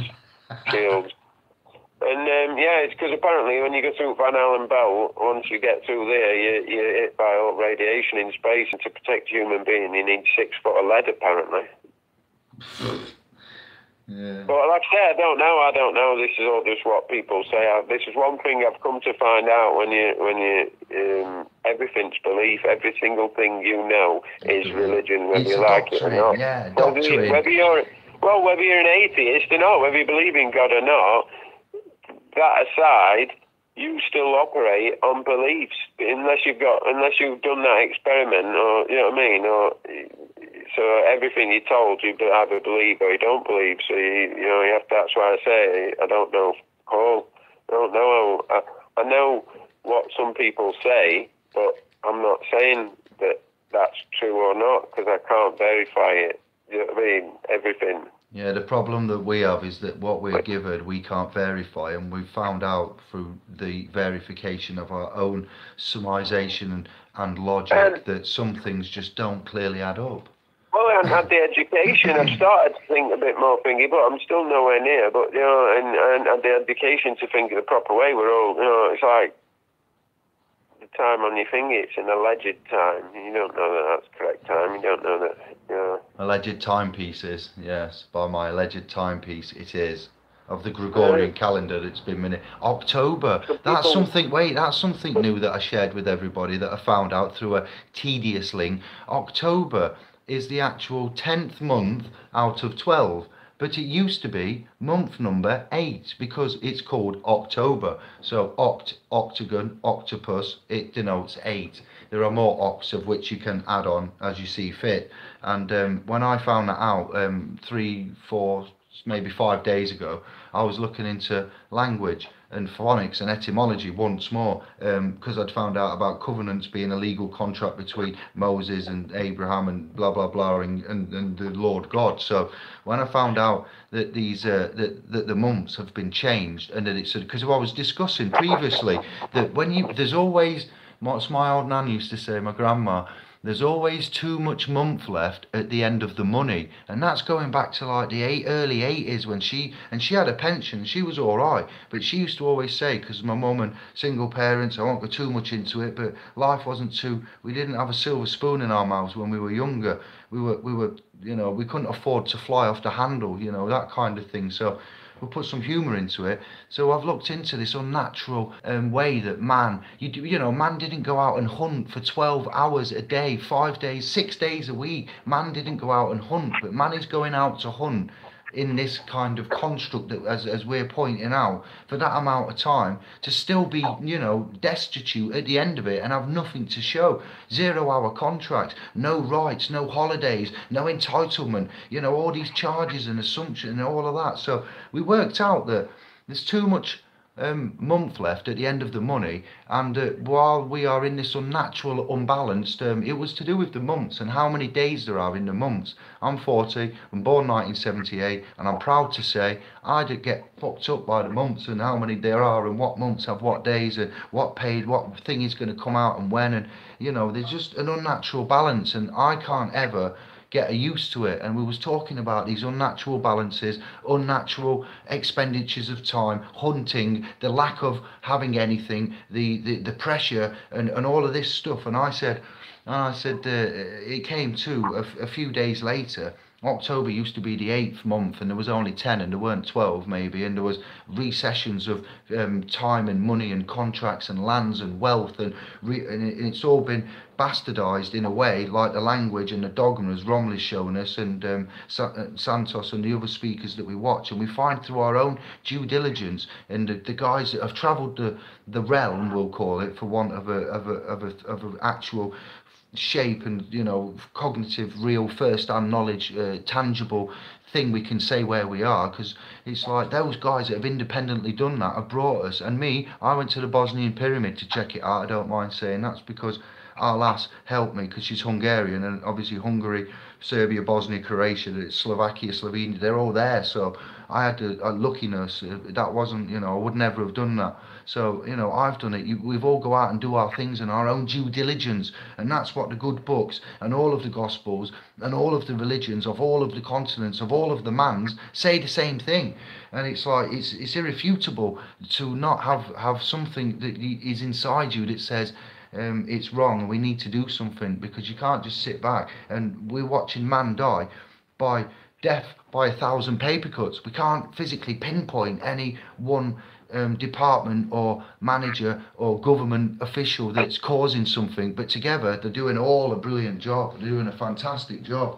And it's because apparently when you go through Van Allen Belt, once you get through there, you're hit by all radiation in space, and to protect human being, you need 6 foot of lead apparently. Yeah. But like I say, I don't know. This is all just what people say. This is one thing I've come to find out when you everything's belief. Every single thing is religion, whether you like it or not. Yeah, doctrine. Whether you're an atheist or not, whether you believe in God or not. That aside, you still operate on beliefs unless you've done that experiment, or you know what I mean. Or So everything you're told, you either believe or you don't believe. So you have to. That's why I say I don't know. Paul, I don't know. I know what some people say, but I'm not saying that that's true or not because I can't verify it. You know what I mean? Everything. Yeah, the problem that we have is that what we're given we can't verify, and we've found out through the verification of our own summarization and logic that some things just don't clearly add up. Well, I haven't had the education. I've started to think a bit more thingy, but I'm still nowhere near. But, and had the education to think the proper way. We're all, it's like the time on your finger, it's an alleged time. You don't know that that's correct time. You don't know that, Alleged timepieces, yes. By my alleged timepiece, it is. Of the Gregorian calendar that's been minute. October, that's something new that I shared with everybody that I found out through a tedious link. October is the actual 10th month out of 12, but it used to be month number 8 because it's called October. So octagon, octopus, it denotes 8. There are more octs of which you can add on as you see fit. And when I found that out 3, 4, maybe 5 days ago, I was looking into language and phonics and etymology once more because I'd found out about covenants being a legal contract between Moses and Abraham and blah blah blah and the Lord God. So when I found out that these that the months have been changed and that it's because I was discussing previously that there's always, what my old nan used to say, my grandma, there's always too much month left at the end of the money, and that's going back to like the early 80s when she had a pension. She was all right, but she used to always say, because my mum and single parents, I won't go too much into it, but life wasn't we didn't have a silver spoon in our mouths when we were younger. We were we couldn't afford to fly off the handle, that kind of thing. So we'll put some humour into it. So I've looked into this unnatural way that man didn't go out and hunt for 12 hours a day, 5 days, 6 days a week. Man didn't go out and hunt, but man is going out to hunt in this kind of construct that, as we're pointing out, for that amount of time to still be, destitute at the end of it and have nothing to show. 0-hour contracts, no rights, no holidays, no entitlement, all these charges and assumptions and all of that. So we worked out that there's too much month left at the end of the money, and while we are in this unnatural unbalanced, it was to do with the months and how many days there are in the months. I'm 40, I'm born 1978, and I'm proud to say I did get fucked up by the months and how many there are and what months have what days and what paid, what thing is going to come out and when, and there's just an unnatural balance, and I can't ever get used to it. And we was talking about these unnatural balances, unnatural expenditures of time, hunting, the lack of having anything, the pressure and all of this stuff. And I said it came to a few days later. October used to be the 8th month, and there was only 10, and there weren't 12 maybe, and there was recessions of time and money and contracts and lands and wealth, and it's all been bastardized in a way, like the language and the dogma, as Romley's shown us, and Santos and the other speakers that we watch, and we find through our own due diligence and the guys that have travelled the realm, we'll call it, for want of a actual shape and cognitive, real first-hand knowledge, tangible thing we can say where we are, because it's like those guys that have independently done that have brought us. And me, I went to the Bosnian pyramid to check it out. I don't mind saying that's because our lass helped me, because she's Hungarian, and obviously Hungary, Serbia, Bosnia, Croatia, Slovakia, Slovenia, they're all there. So I had a luckiness that wasn't, I would never have done that. So I've done it. We've all go out and do our things in our own due diligence, and that's what the good books and all of the gospels and all of the religions of all of the continents of all of the mans say the same thing. And it's like it's irrefutable to not have something that is inside you that says it's wrong and we need to do something, because you can't just sit back. And we're watching man die by death by 1,000 paper cuts. We can't physically pinpoint any one department or manager or government official that's causing something, but together they're doing all a brilliant job. They're doing a fantastic job.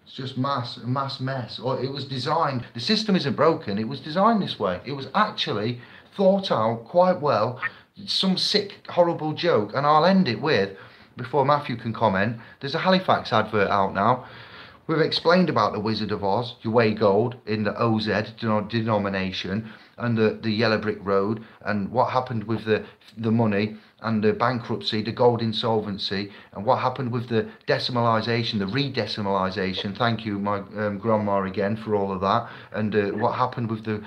It's just mass mess. Or it was designed, the system isn't broken, it was designed this way. It was actually thought out quite well. Some sick, horrible joke, and I'll end it with, before Matthew can comment, there's a Halifax advert out now We've explained about the Wizard of Oz, your way gold in the OZ denomination, and the Yellow Brick Road, and what happened with the money and the bankruptcy, the gold insolvency, and what happened with the decimalisation, the redecimalisation. Thank you, my grandma, again for all of that. And what happened with the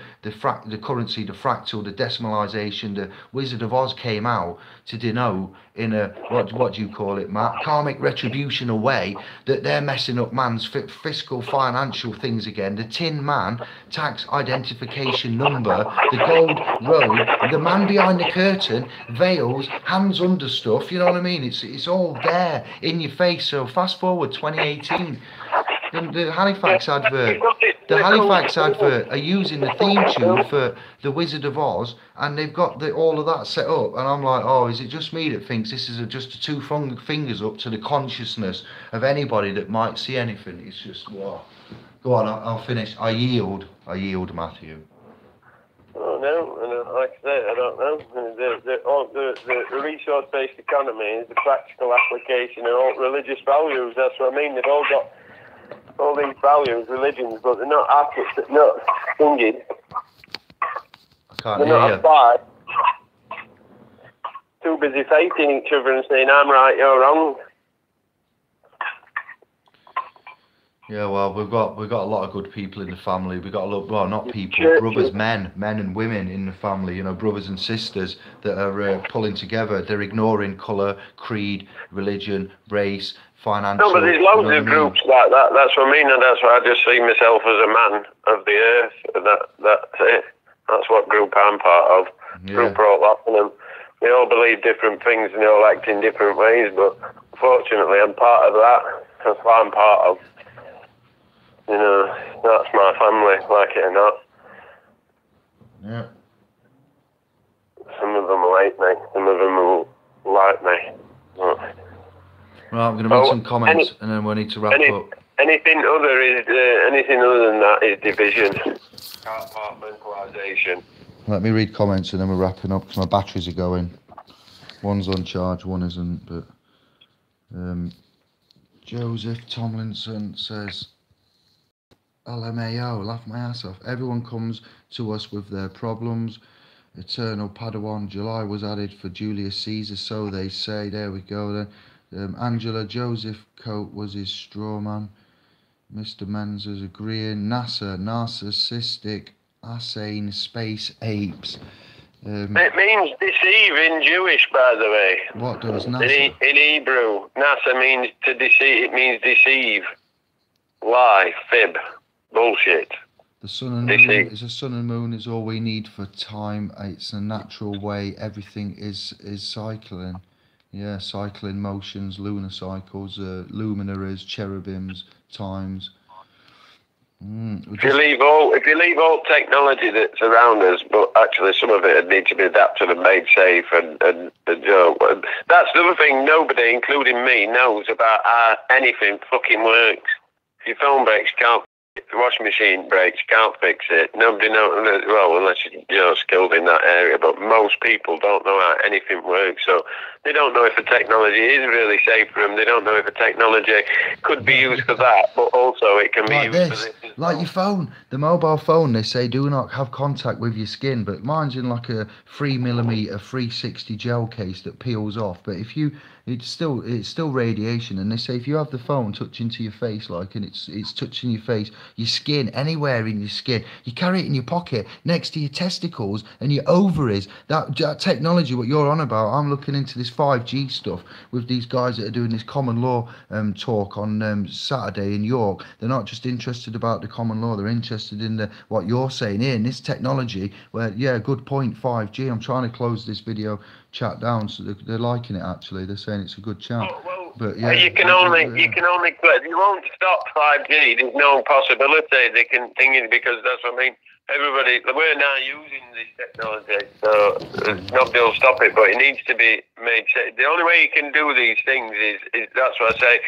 currency, the fractal, the decimalisation. The Wizard of Oz came out to denote in a what do you call it, Matt? Karmic retribution way that they're messing up man's fiscal, financial things again. The Tin Man, tax identification number, the gold road, the man behind the curtain, veils, hands under stuff. You know what I mean? It's all there in your face. So fast forward 2018. The Halifax advert are using the theme tune for the Wizard of Oz, and they've got all of that set up, and I'm like, oh, is it just me that thinks this is just two fingers up to the consciousness of anybody that might see anything? It's just, wow. Go on, I'll finish. I yield, Matthew. Oh, no, like I say, I don't know. The resource-based economy is the practical application of all religious values. That's what I mean. They've all got all these values, religions, but they're not accurate, not singing. I can't they're hear not you. applied. Too busy fighting each other and saying, I'm right, you're wrong. Yeah, well, we've got a lot of good people in the family. We've got a lot, well, not people, brothers, men and women in the family. You know, brothers and sisters that are pulling together. They're ignoring colour, creed, religion, race, financial. No, but there's loads of groups like that. That's what I mean, and that's why I just see myself as a man of the earth. And that's it. That's what group I'm part of. Yeah. Group are all laughing them. They all believe different things and they all act in different ways. But fortunately, I'm part of that. That's what I'm part of. You know, that's my family, like it or not. Yeah. Some of them like me, some of them will like me. But, well, I'm going to read some comments and then we need to wrap up. Anything other than that is division, compartmentalisation. Let me read comments and then we're wrapping up because my batteries are going. One's on charge, one isn't. But Joseph Tomlinson says, LMAO, laugh my ass off. Everyone comes to us with their problems. Eternal Padawan, July was added for Julius Caesar, so they say. There we go then. Angela, Joseph Coat was his straw man. Mr. Menzer's agreeing. NASA, narcissistic, asane, space apes. It means deceive in Jewish, by the way. What does NASA? In Hebrew, NASA means to deceive. It means deceive, lie, fib. Bullshit. The sun and moon is a sun and moon is all we need for time. It's a natural way. Everything is cycling. Yeah, cycling motions, lunar cycles, luminaries, cherubims, times. If you leave all technology that's around us, but actually some of it would need to be adapted and made safe, and you know, that's the other thing. Nobody, including me, knows about how anything fucking works. If your phone breaks, you can't. If the washing machine breaks, you can't fix it. Nobody knows, well, unless you're skilled in that area, but most people don't know how anything works, so they don't know if the technology is really safe for them. They don't know if the technology could be used for that, but also it can be used for this. Like your phone, the mobile phone, they say do not have contact with your skin, but mine's in like a 3mm 360 gel case that peels off, but if you it's still radiation, and they say if you have the phone touching to your face, like, and it's touching your face, your skin, anywhere in your skin, you carry it in your pocket next to your testicles and your ovaries. That technology, what you're on about, I'm looking into this 5G stuff with these guys that are doing this common law talk on Saturday in York. They're not just interested about the common law, they're interested in what you're saying here in this technology. Where, yeah, good point, 5G. I'm trying to close this video chat down, so they're liking it. Actually, they're saying it's a good chat. Well, but yeah, you can only you won't stop 5G. There's no possibility they can think it, because that's what I mean. Everybody, we're now using this technology, so nobody will stop it. But it needs to be made safe. The only way you can do these things is that's what I say.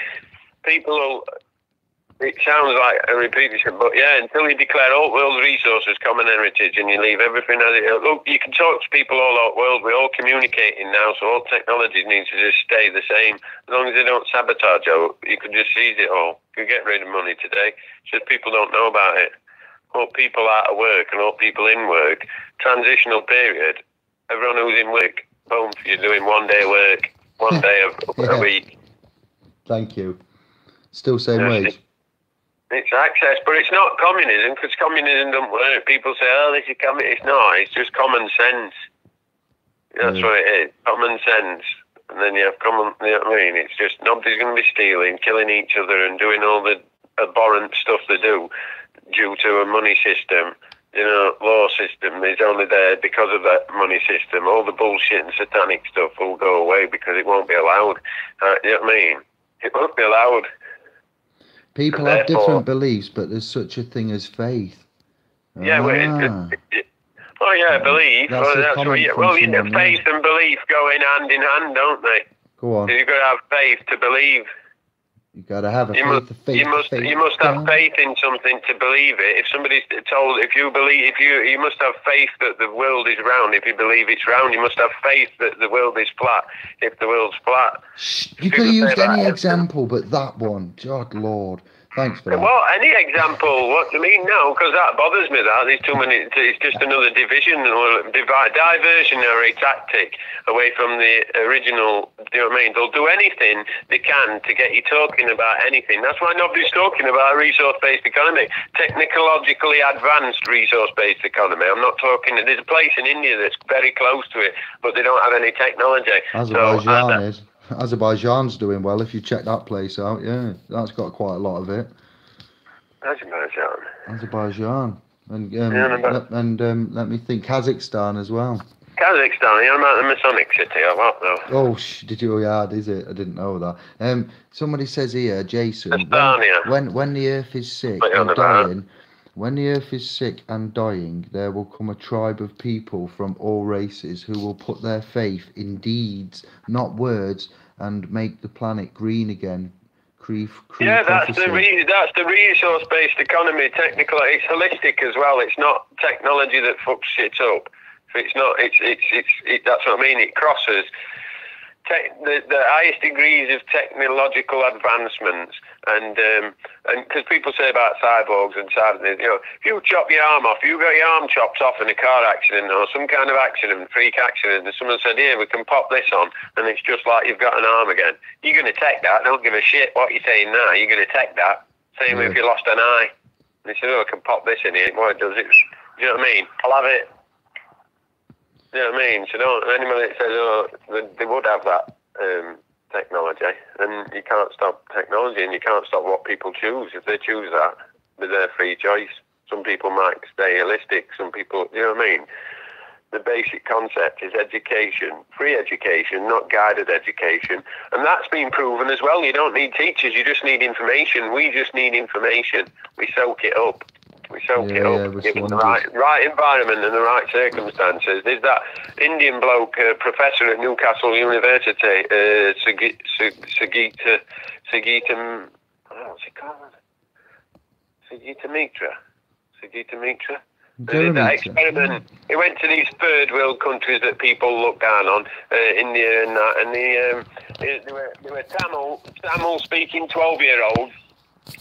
People will. It sounds like a repetition, but yeah, until you declare all world resources common heritage and you leave everything as it is. Look, you can talk to people all over the world. We're all communicating now, so all technologies need to just stay the same. As long as they don't sabotage it, you can just seize it all. You can get rid of money today. It's just people don't know about it. All people out of work and all people in work. Transitional period. Everyone who's in work, boom, you're doing 1 day work, 1 day a week. Thank you. Still same wage. It's access, but it's not communism, because communism doesn't work. People say, oh, this is communism. It's not. It's just common sense. That's what it is. Common sense. And then you have common, you know what I mean? It's just nobody's going to be stealing, killing each other and doing all the abhorrent stuff they do due to a money system. You know, law system is only there because of that money system. All the bullshit and satanic stuff will go away because it won't be allowed. You know what I mean? It won't be allowed. People have different beliefs, but there's such a thing as faith. Yeah, belief. Faith and belief go hand in hand, don't they? Go on. You've got to have faith to believe. You got to have a faith. You must have faith in something to believe it. If somebody's told, you must have faith that the world is round. If you believe it's round, you must have faith that the world is flat. If the world's flat, you could have used any example, but that one, God Lord. Thanks for that. Well, any example? What do you mean? No, because that bothers me. There's too many. It's just another division or diversionary tactic away from the original. You know what I mean? They'll do anything they can to get you talking about anything. That's why nobody's talking about a resource-based economy, technologically advanced resource-based economy. I'm not talking. There's a place in India that's very close to it, but they don't have any technology. Azerbaijan's doing well. If you check that place out, yeah, that's got quite a lot of it. Azerbaijan, and let me think, Kazakhstan as well. Kazakhstan, you're about the Masonic city, or what though? Oh, did you? Yeah, is it? I didn't know that. Somebody says here, Jason, when the Earth is sick and dying. When the Earth is sick and dying, there will come a tribe of people from all races who will put their faith in deeds, not words, and make the planet green again. That's the resource-based economy. Technical, it's holistic as well. It's not technology that fucks shit up. It's not. That's what I mean. It crosses the highest degrees of technological advancements, and because people say about cyborgs and cyborgs, you know, if you chop your arm off, you got your arm chopped off in a car accident or some kind of accident, freak accident, and someone said, "Here, we can pop this on," and it's just like you've got an arm again. You're going to take that. Don't give a shit what you're saying now. You're going to take that. Same if you lost an eye. And they said, "Oh, I can pop this in here." What it does, you know what I mean? I'll have it. You know what I mean? So anybody that says, oh, they would have that technology, and you can't stop technology, and you can't stop what people choose. If they choose that, with their free choice. Some people might stay holistic, some people, you know what I mean? The basic concept is education, free education, not guided education. And that's been proven as well. You don't need teachers, you just need information. We just need information. We soak it up. We soak it up, given the right environment and the right circumstances. There's that Indian bloke, professor at Newcastle University, Sagita, what's he called? Sagita Mitra. They did that experiment. He went to these third world countries that people look down on, India and that, and they were Tamil speaking 12-year-olds,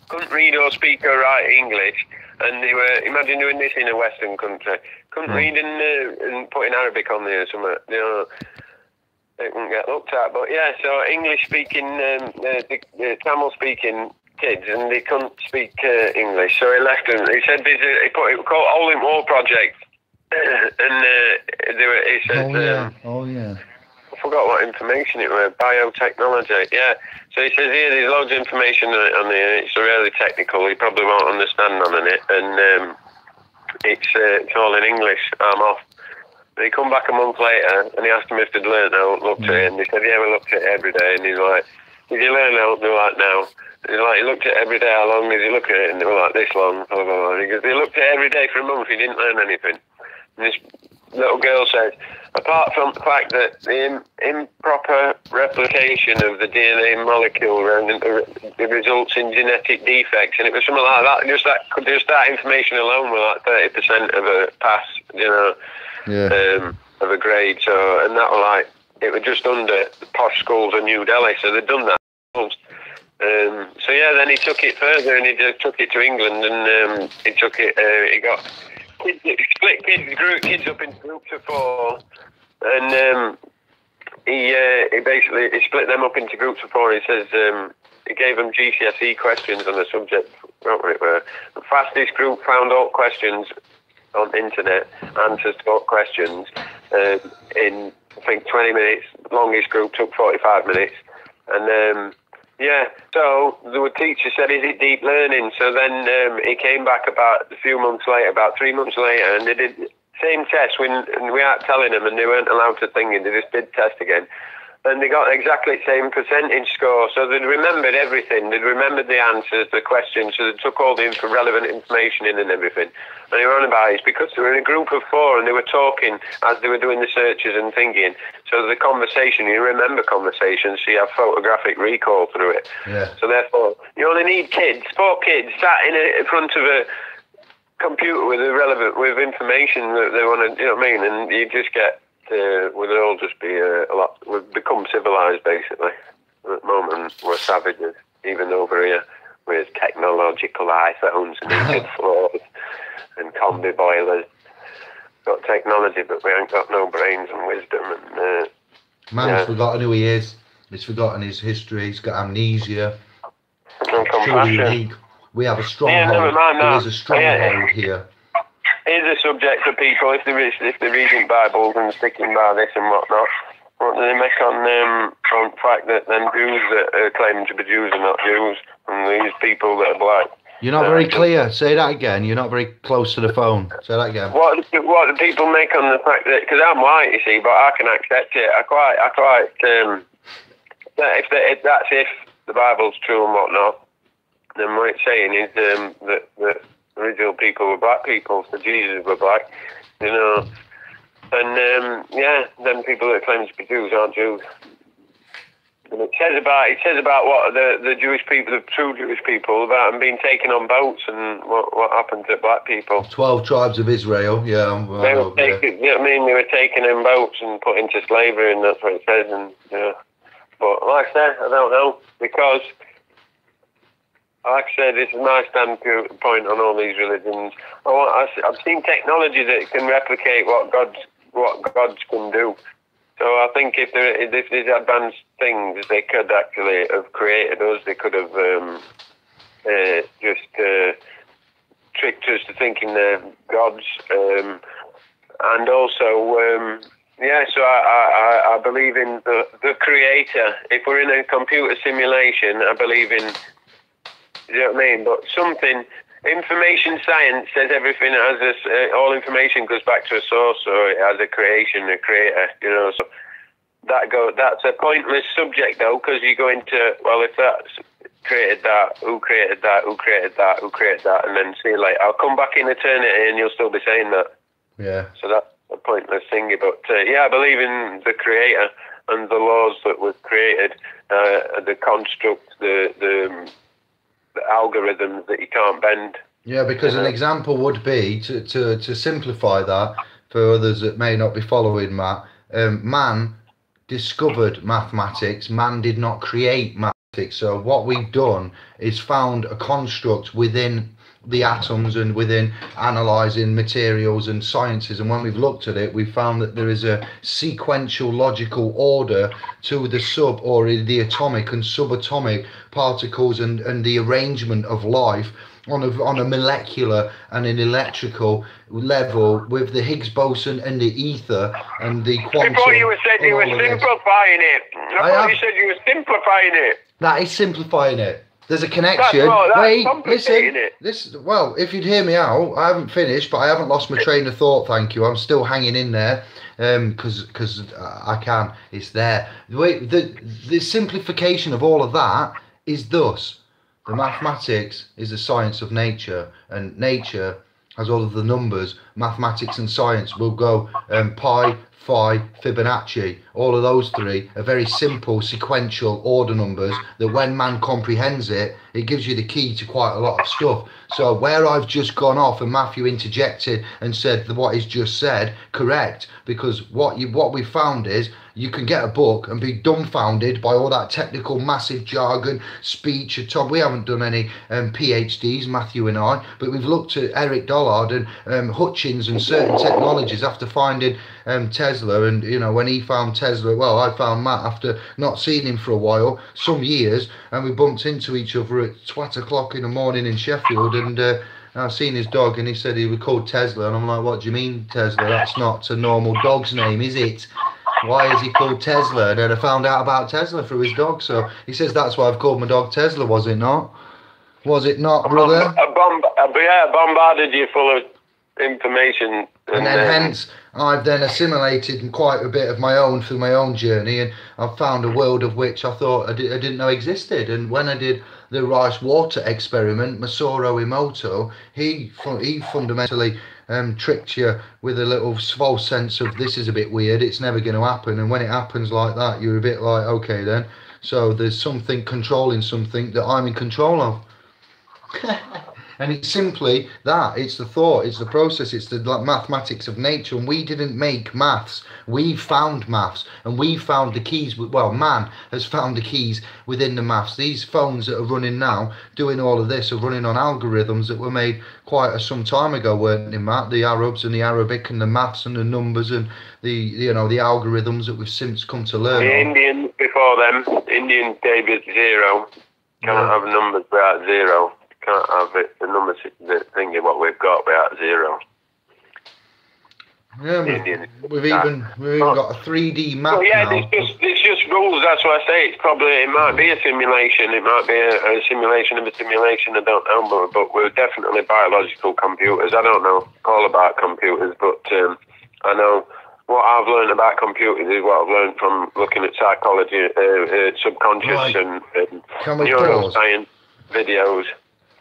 couldn't read or speak or write English. And they were, imagine doing this in a Western country. Couldn't read and putting Arabic on there or something. You know, it wouldn't get looked at. But yeah, so English-speaking, Tamil-speaking kids, and they couldn't speak English. So he left them. He said he called All in War Project. And he said... Oh, yeah. I forgot what information it was. Biotechnology, yeah. So he says here there's loads of information on here. It's really technical. You probably won't understand none of it. And it's all in English. I'm off. And he come back a month later and he asked him if they'd learned how to look at it. And he said, yeah, we looked at it every day. And he's like, did you learn how to do that now? And he's like, he looked at it every day. How long did he look at it? And they were like, this long. Blah, blah, blah. And he goes, he looked at it every day for a month. He didn't learn anything. And this little girl says, apart from the fact that the improper replication of the DNA molecule it results in genetic defects, and it was something like that. Just that information alone was like 30% of a pass, of a grade. So, and that was like, it was just under the posh schools of New Delhi, so they'd done that. So yeah, then he took it further, and he just took it to England, and he took it. He got split kids up into groups of 4, and he basically split them up into groups of 4. He says he gave them GCSE questions on the subject. What it were. The fastest group found all questions on the internet, answers to all questions in I think 20 minutes. Longest group took 45 minutes, and so the teacher said, is it deep learning? So then he came back about a few months later, about 3 months later, and they did the same test when we weren't telling them, and they weren't allowed to think it. They just did test again. And they got exactly the same percentage score. So they'd remembered everything. They'd remembered the answers, the questions. So they took all the relevant information in and everything. And they were on about it because they were in a group of 4 and they were talking as they were doing the searches and thinking. So the conversation, you remember conversations, so you have photographic recall through it. Yeah. So therefore, you only need 4 kids sat in front of a computer with information that they want to, you know what I mean? And you just get... we'll all just be we've become civilized basically. At the moment we're savages, even over here with technological iPhones and heated floors and combi boilers. Got technology, but we ain't got no brains and wisdom. And man's forgotten who he is. He's forgotten his history. He's got amnesia. No compassion. We have a stronghold. There is a stronghold here. Here's a subject for people if they're reading Bibles and sticking by this and whatnot. What do they make on the fact that them Jews that are claiming to be Jews are not Jews, and these people that are black? You're not very clear. Say that again. You're not very close to the phone. Say that again. What do people make on the fact that, because I'm white, you see, but I can accept it. I quite if the Bible's true and whatnot, then what it's saying is that original people were black people, so Jesus were black, you know, and then people that claim to be Jews aren't Jews. And it says about what the Jewish people, the true Jewish people, about them being taken on boats and what happened to black people. 12 tribes of Israel, they were taken, you know what I mean? They were taken in boats and put into slavery, and that's what it says. And but like I said, I don't know, because. Like I said, this is my standpoint on all these religions. I've seen technology that can replicate what gods can do. So I think if these advanced things, they could actually have created us. They could have just tricked us to thinking they're gods. And also, so I believe in the creator. If we're in a computer simulation, I believe in... You know what I mean? But information science says everything all information goes back to a source, so it has a creation, a creator, you know. So that's a pointless subject though, because you go into, well, if that's created that, who created that, who created that, who created that, and then see, like, I'll come back in eternity and you'll still be saying that. Yeah. So that's a pointless thingy. But I believe in the creator and the laws that were created, the construct, the algorithms that you can't bend. Yeah, because an example would be to simplify that for others that may not be following, Matt. Man discovered mathematics. Man did not create mathematics. So what we've done is found a construct within the atoms and within analysing materials and sciences, and when we've looked at it, we found that there is a sequential logical order to the sub or the atomic and subatomic particles and the arrangement of life on a molecular and an electrical level with the Higgs boson and the ether and the quantum. I thought you said you were simplifying it. I thought you said you were simplifying it. That is simplifying it. There's a connection. Wait, listen. Well, if you'd hear me out, I haven't finished, but I haven't lost my train of thought. Thank you. I'm still hanging in there, because I can. It's there. The simplification of all of that is thus: the mathematics is the science of nature, and nature as all of the numbers, mathematics and science will go pi, phi, Fibonacci. All of those three are very simple sequential order numbers that when man comprehends it, it gives you the key to quite a lot of stuff. So where I've just gone off and Matthew interjected and said what he's just said, correct, because what we found is you can get a book and be dumbfounded by all that technical, massive jargon, speech. Tom, we haven't done any PhDs, Matthew and I, but we've looked at Eric Dollard and Hutchins and certain technologies after finding Tesla. And, you know, when he found Tesla, well, I found Matt after not seeing him for a while, some years, and we bumped into each other at 12 o'clock in the morning in Sheffield, and I seen his dog and he said he was called Tesla, and I'm like, what do you mean Tesla? That's not a normal dog's name, is it? Why is he called Tesla? And then I found out about Tesla through his dog. So he says that's why I've called my dog Tesla. Was it not? Was it not, brother? I bombarded you full of information. And then hence I've then assimilated quite a bit of my own through my own journey, and I've found a world of which I thought I didn't know existed. And when I did the rice water experiment, Masaru Emoto, he fundamentally tricked you with a little false sense of this is a bit weird, it's never going to happen. And when it happens like that, you're a bit like, okay then, so there's something controlling something that I'm in control of. And it's simply that, it's the thought, it's the process, it's the mathematics of nature. And we didn't make maths, we found maths, and we found the keys. Well, man has found the keys within the maths. These phones that are running now, doing all of this, are running on algorithms that were made quite some time ago, weren't they, Matt? The Arabs and the Arabic and the maths and the numbers and the, you know, the algorithms that we've since come to learn. The Indians before them, Indians gave us zero. Can't have numbers without zero. Can't have it, the numbers, the thingy what we've got without zero. Yeah, we've even got a 3D map. Well, yeah, now. it's just rules. That's why I say it might be a simulation. It might be a simulation of a simulation. I don't know, but we're definitely biological computers. I don't know all about computers, but I know what I've learned about computers is what I've learned from looking at psychology, subconscious, right. and neuroscience videos.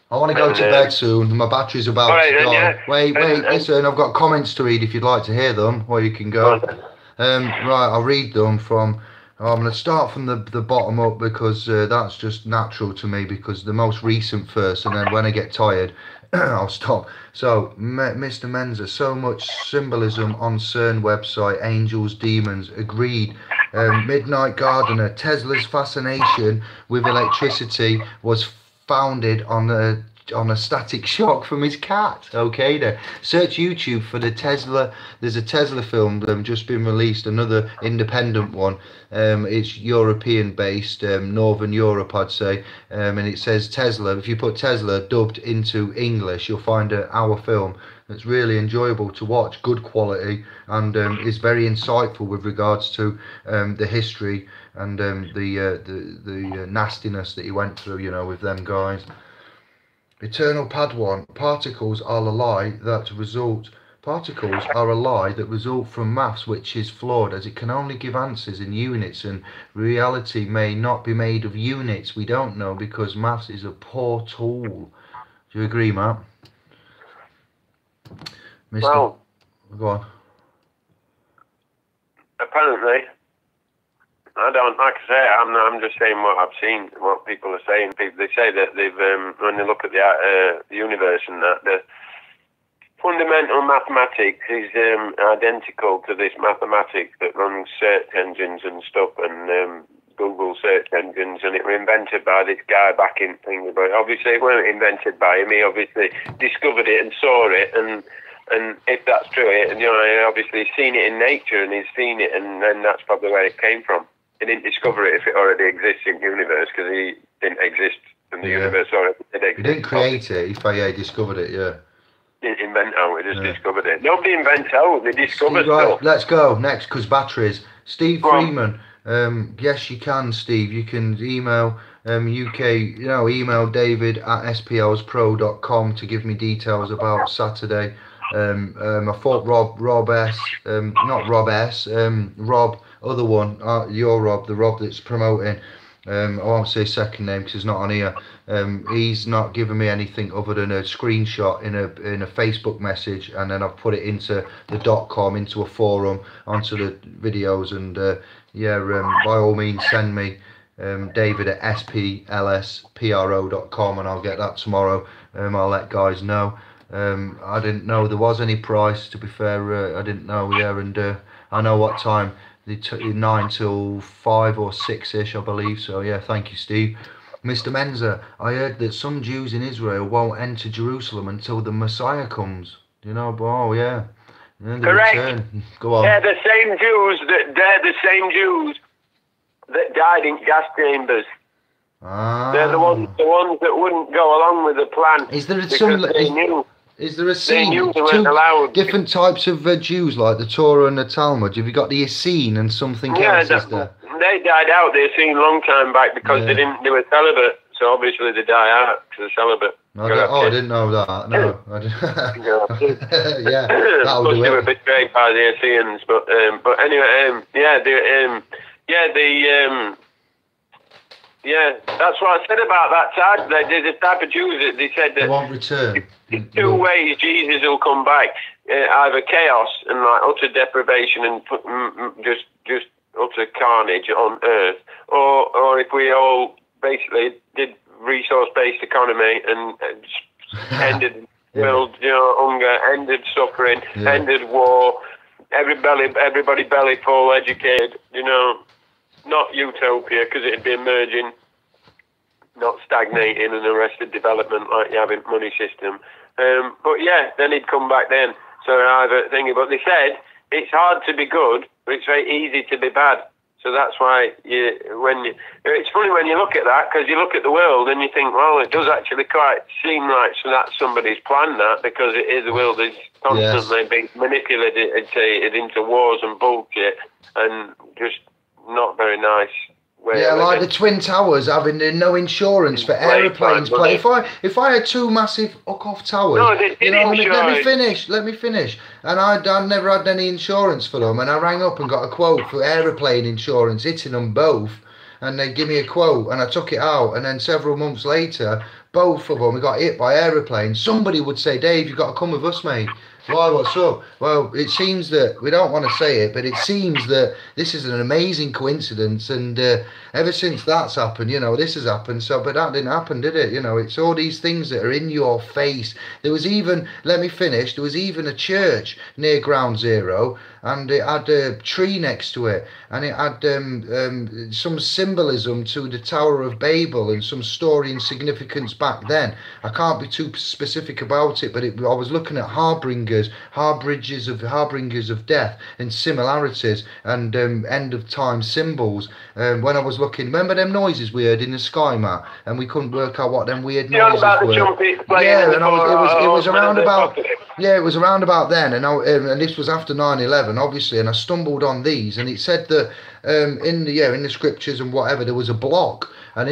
I want to go to bed soon. My battery's about to die. Yeah. Wait, listen, I've got comments to read if you'd like to hear them, or you can go. Right, I'll read them from... I'm going to start from the bottom up because that's just natural to me, because the most recent first, and then when I get tired, I'll stop. So, Mr. Menza, so much symbolism on CERN website, angels, demons, agreed. Midnight Gardener, Tesla's fascination with electricity was founded on a static shock from his cat. Okay then, search YouTube for the Tesla. There's a Tesla film just been released, another independent one. It's European based, Northern Europe I'd say, and it says Tesla. If you put Tesla dubbed into English, you'll find our film. It's really enjoyable to watch, good quality, and is very insightful with regards to the history and the nastiness that he went through, you know, with them guys. Eternal Padawan, particles are a lie that result from maths which is flawed, as it can only give answers in units, and reality may not be made of units. We don't know, because maths is a poor tool. Do you agree, Matt? Mr. Well, go on. Apparently, I don't, like I say, I'm just saying what I've seen, what people are saying. They say that they've, when they look at the universe and that, the fundamental mathematics is identical to this mathematics that runs search engines and stuff, and Google search engines, and it was invented by this guy back in things, but obviously it weren't invented by him. He obviously discovered it and saw it, and if that's true, and you know, obviously he's seen it in nature, and he's seen it, and then that's probably where it came from. He didn't discover it if it already exists in the universe, because he didn't exist in the universe already did exist. He didn't create it, he discovered it, yeah. Didn't invent out, he just discovered it. Nobody invents out, they discover stuff. Right, let's go next, because batteries. Steve Freeman, yes you can, Steve, you can email email David at splspro.com to give me details about Saturday. I thought Rob S, not Rob S, Rob, other one, your Rob, the Rob that's promoting, I won't say second name because he's not on here. He's not given me anything other than a screenshot in a Facebook message, and then I've put it into the .com, into a forum, onto the videos, and yeah, by all means send me David at splspro.com, and I'll get that tomorrow. I'll let guys know. I didn't know there was any price, to be fair. I didn't know, yeah, and I know what time. 9 till 5 or 6-ish, I believe. So yeah, thank you, Steve. Mr. Menza, I heard that some Jews in Israel won't enter Jerusalem until the Messiah comes. You know, but oh yeah, the Correct. Return. Go on. They're the same Jews that died in gas chambers. Ah. They're the ones that wouldn't go along with the plan. Is there Is there a scene? They weren't allowed. Different types of Jews, like the Torah and the Talmud. Have you got the Essene and something else? They died out. The Essene long time back because they didn't do a celibate. So obviously they die out because they're celibate. I didn't know that. No, I didn't. Yeah, that'll do it. They were betrayed by the Essenes, but anyway, that's what I said about that type. There's a type of Jews that they said that they won't return. Two ways Jesus will come back: either chaos and like utter deprivation and just utter carnage on earth, or if we all basically did resource-based economy and ended world hunger, ended suffering, ended war, everybody belly full, educated, not utopia because it'd be emerging, not stagnating and arrested development like you have in money system. But yeah, then he'd come back then. So either thinking, but they said it's hard to be good, but it's very easy to be bad. So that's why it's funny when you look at that, because you look at the world and you think, well, it does actually quite seem like that's somebody's planned that, because it is, the world is constantly being manipulated into wars and bullshit and just not very nice. Yeah, like the Twin Towers having no insurance for aeroplanes. If I had two massive hook-off towers, let me finish. And I'd never had any insurance for them, and I rang up and got a quote for aeroplane insurance, hitting them both, and they give me a quote, and I took it out, and then several months later, both of them got hit by aeroplanes. Somebody would say, Dave, you've got to come with us, mate. Why, what's up? Well, it seems that, we don't want to say it, but it seems that this is an amazing coincidence, and ever since that's happened, this has happened, but that didn't happen, did it? It's all these things that are in your face. There was even, let me finish, there was even a church near Ground Zero, and it had a tree next to it, and it had some symbolism to the Tower of Babel and some story and significance back then. I can't be too specific about it, but I was looking at harbingers of death and similarities and end of time symbols. When I was looking, remember them noises we heard in the sky, Matt, and we couldn't work out what them weird noises were. Yeah, and it was around about. Yeah, it was around about then, and this was after 9/11, obviously, and I stumbled on these, and it said that in the scriptures and whatever, there was a block, and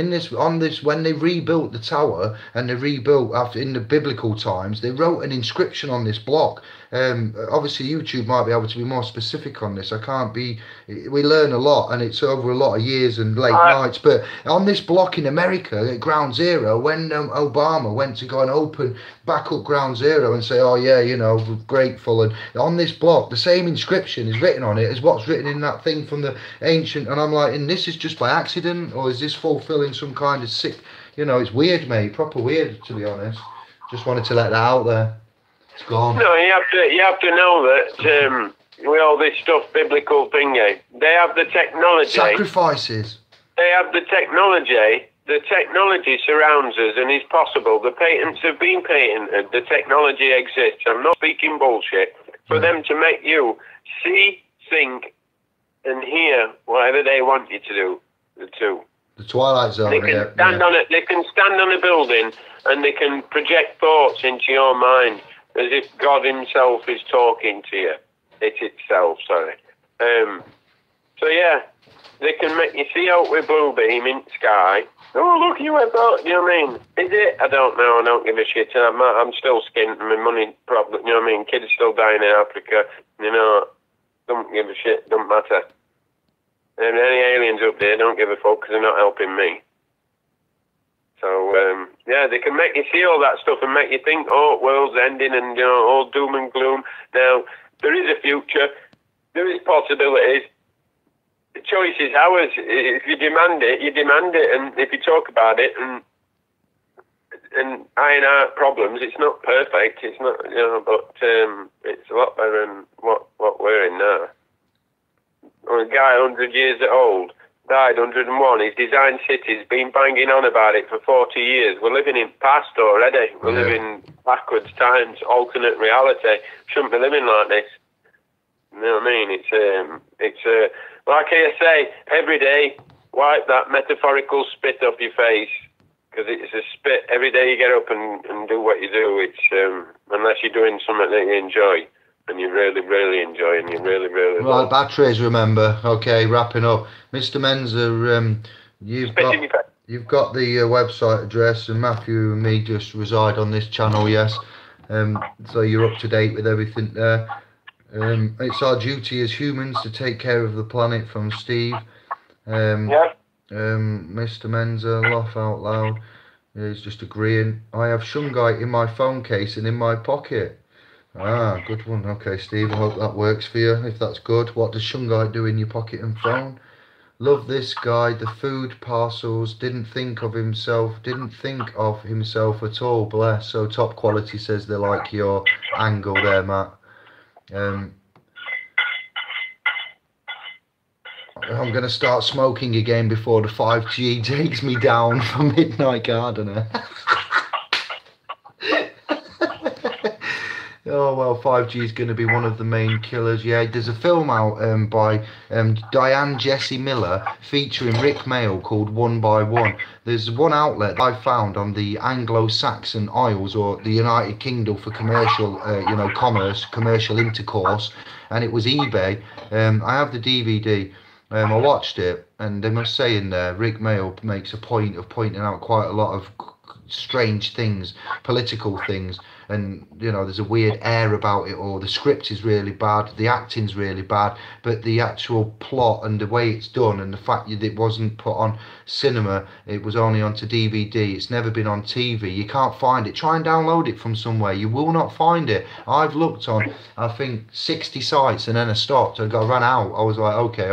when they rebuilt the tower, and they rebuilt after in the biblical times, they wrote an inscription on this block. Obviously YouTube might be able to be more specific on this. I can't be. We learn a lot, and it's over a lot of years and late nights. But on this block in America at Ground Zero, when Obama went to go and open back up Ground Zero and say, oh yeah, we're grateful, and on this block the same inscription is written on it as what's written in that thing from the ancient. And I'm like, and this is just by accident, or is this fulfilling some kind of sick? It's weird, mate. Proper weird, to be honest. Just wanted to let that out there. It's gone. No, you have to know that with all this stuff, biblical thingy, they have the technology. Sacrifices. They have the technology. The technology surrounds us and is possible. The patents have been patented. The technology exists. I'm not speaking bullshit. For them to make you see, think, and hear whatever they want you to do. The Twilight Zone. They can stand on it. They can stand on a building and they can project thoughts into your mind, as if God himself is talking to you. It's itself, sorry. So yeah, they can make you see out with blue beam in the sky. Oh, look, UFO, you know what I mean? Is it? I don't know, I don't give a shit. I'm still skint, my money problem, you know what I mean? Kids still dying in Africa, don't give a shit, don't matter. And any aliens up there don't give a fuck because they're not helping me. So, yeah, they can make you see all that stuff and make you think, oh, world's ending and, you know, all doom and gloom. Now, there is a future. There is possibilities. The choice is ours. If you demand it, you demand it. And if you talk about it and iron out problems, it's not perfect. It's not, you know, but it's a lot better than what we're in now. A guy 100 years old died 101. He's designed cities, been banging on about it for 40 years. We're living in past already. We're living backwards times, alternate reality. Shouldn't be living like this. You know what I mean? It's like I say, every day, wipe that metaphorical spit off your face, because it's a spit. Every day you get up and do what you do, it's unless you're doing something that you enjoy. And you really, really enjoy, and you really, really right, batteries, remember. Okay, wrapping up. Mr. Menzer, you've got the website address, and Matthew and me just reside on this channel, yes. So you're up to date with everything there. It's our duty as humans to take care of the planet, from Steve. Mr. Menzer, laugh out loud. He's just agreeing. I have shungite in my phone case and in my pocket. Ah, good one. Okay, Steve, I hope that works for you, if that's good. What does shungite do in your pocket and phone? Love this guy. The food parcels. Didn't think of himself at all. Bless. So top quality, says they like your angle there, Matt. I'm going to start smoking again before the 5G takes me down for Midnight Gardener. Oh, well, 5G is going to be one of the main killers. Yeah, there's a film out by Diane Jessie Miller featuring Rick Mail called One by One. There's one outlet I found on the Anglo-Saxon Isles, or the United Kingdom, for commercial, commercial intercourse, and it was eBay. I have the DVD. I watched it, and they must say in there, Rick Mail makes a point of pointing out quite a lot of strange things, political things, and you know, there's a weird air about it, or the script is really bad, the acting's really bad, but the actual plot and the way it's done, and the fact that it wasn't put on cinema, it was only onto DVD, it's never been on TV, you can't find it. Try and download it from somewhere, you will not find it. I've looked on, I think, 60 sites, and then I stopped, I ran out. I was like, okay,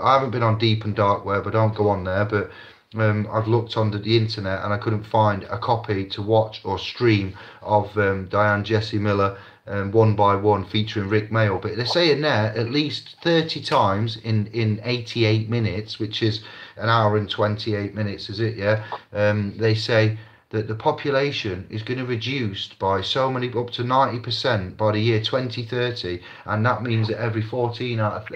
I haven't been on Deep and Dark Web, I don't go on there, but I've looked on the internet and I couldn't find a copy to watch or stream of Diane Jessie Miller, One by One, featuring Rick Mail. But they say in there at least 30 times in 88 minutes, which is an hour and 28 minutes, is it? Yeah. They say that the population is going to reduce by so many, up to 90% by the year 2030, and that means that every 13 out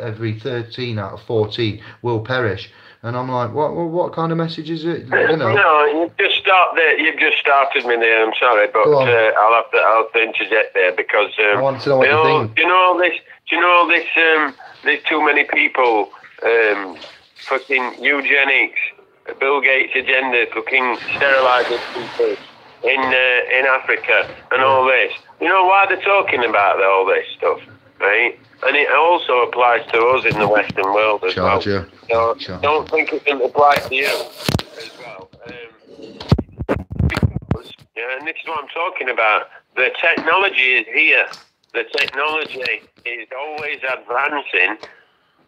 of 14 will perish. And I'm like, what kind of message is it? You know? No, you've just started me there. I'm sorry, but I'll have to interject there, because I want to know what you think. Do you know all this? There's too many people. Fucking eugenics, Bill Gates agenda, fucking sterilising people in Africa and all this. You know why they're talking about all this stuff, right? And it also applies to us in the Western world as well. So don't think it doesn't apply to you as well. Because, and this is what I'm talking about, the technology is here. The technology is always advancing.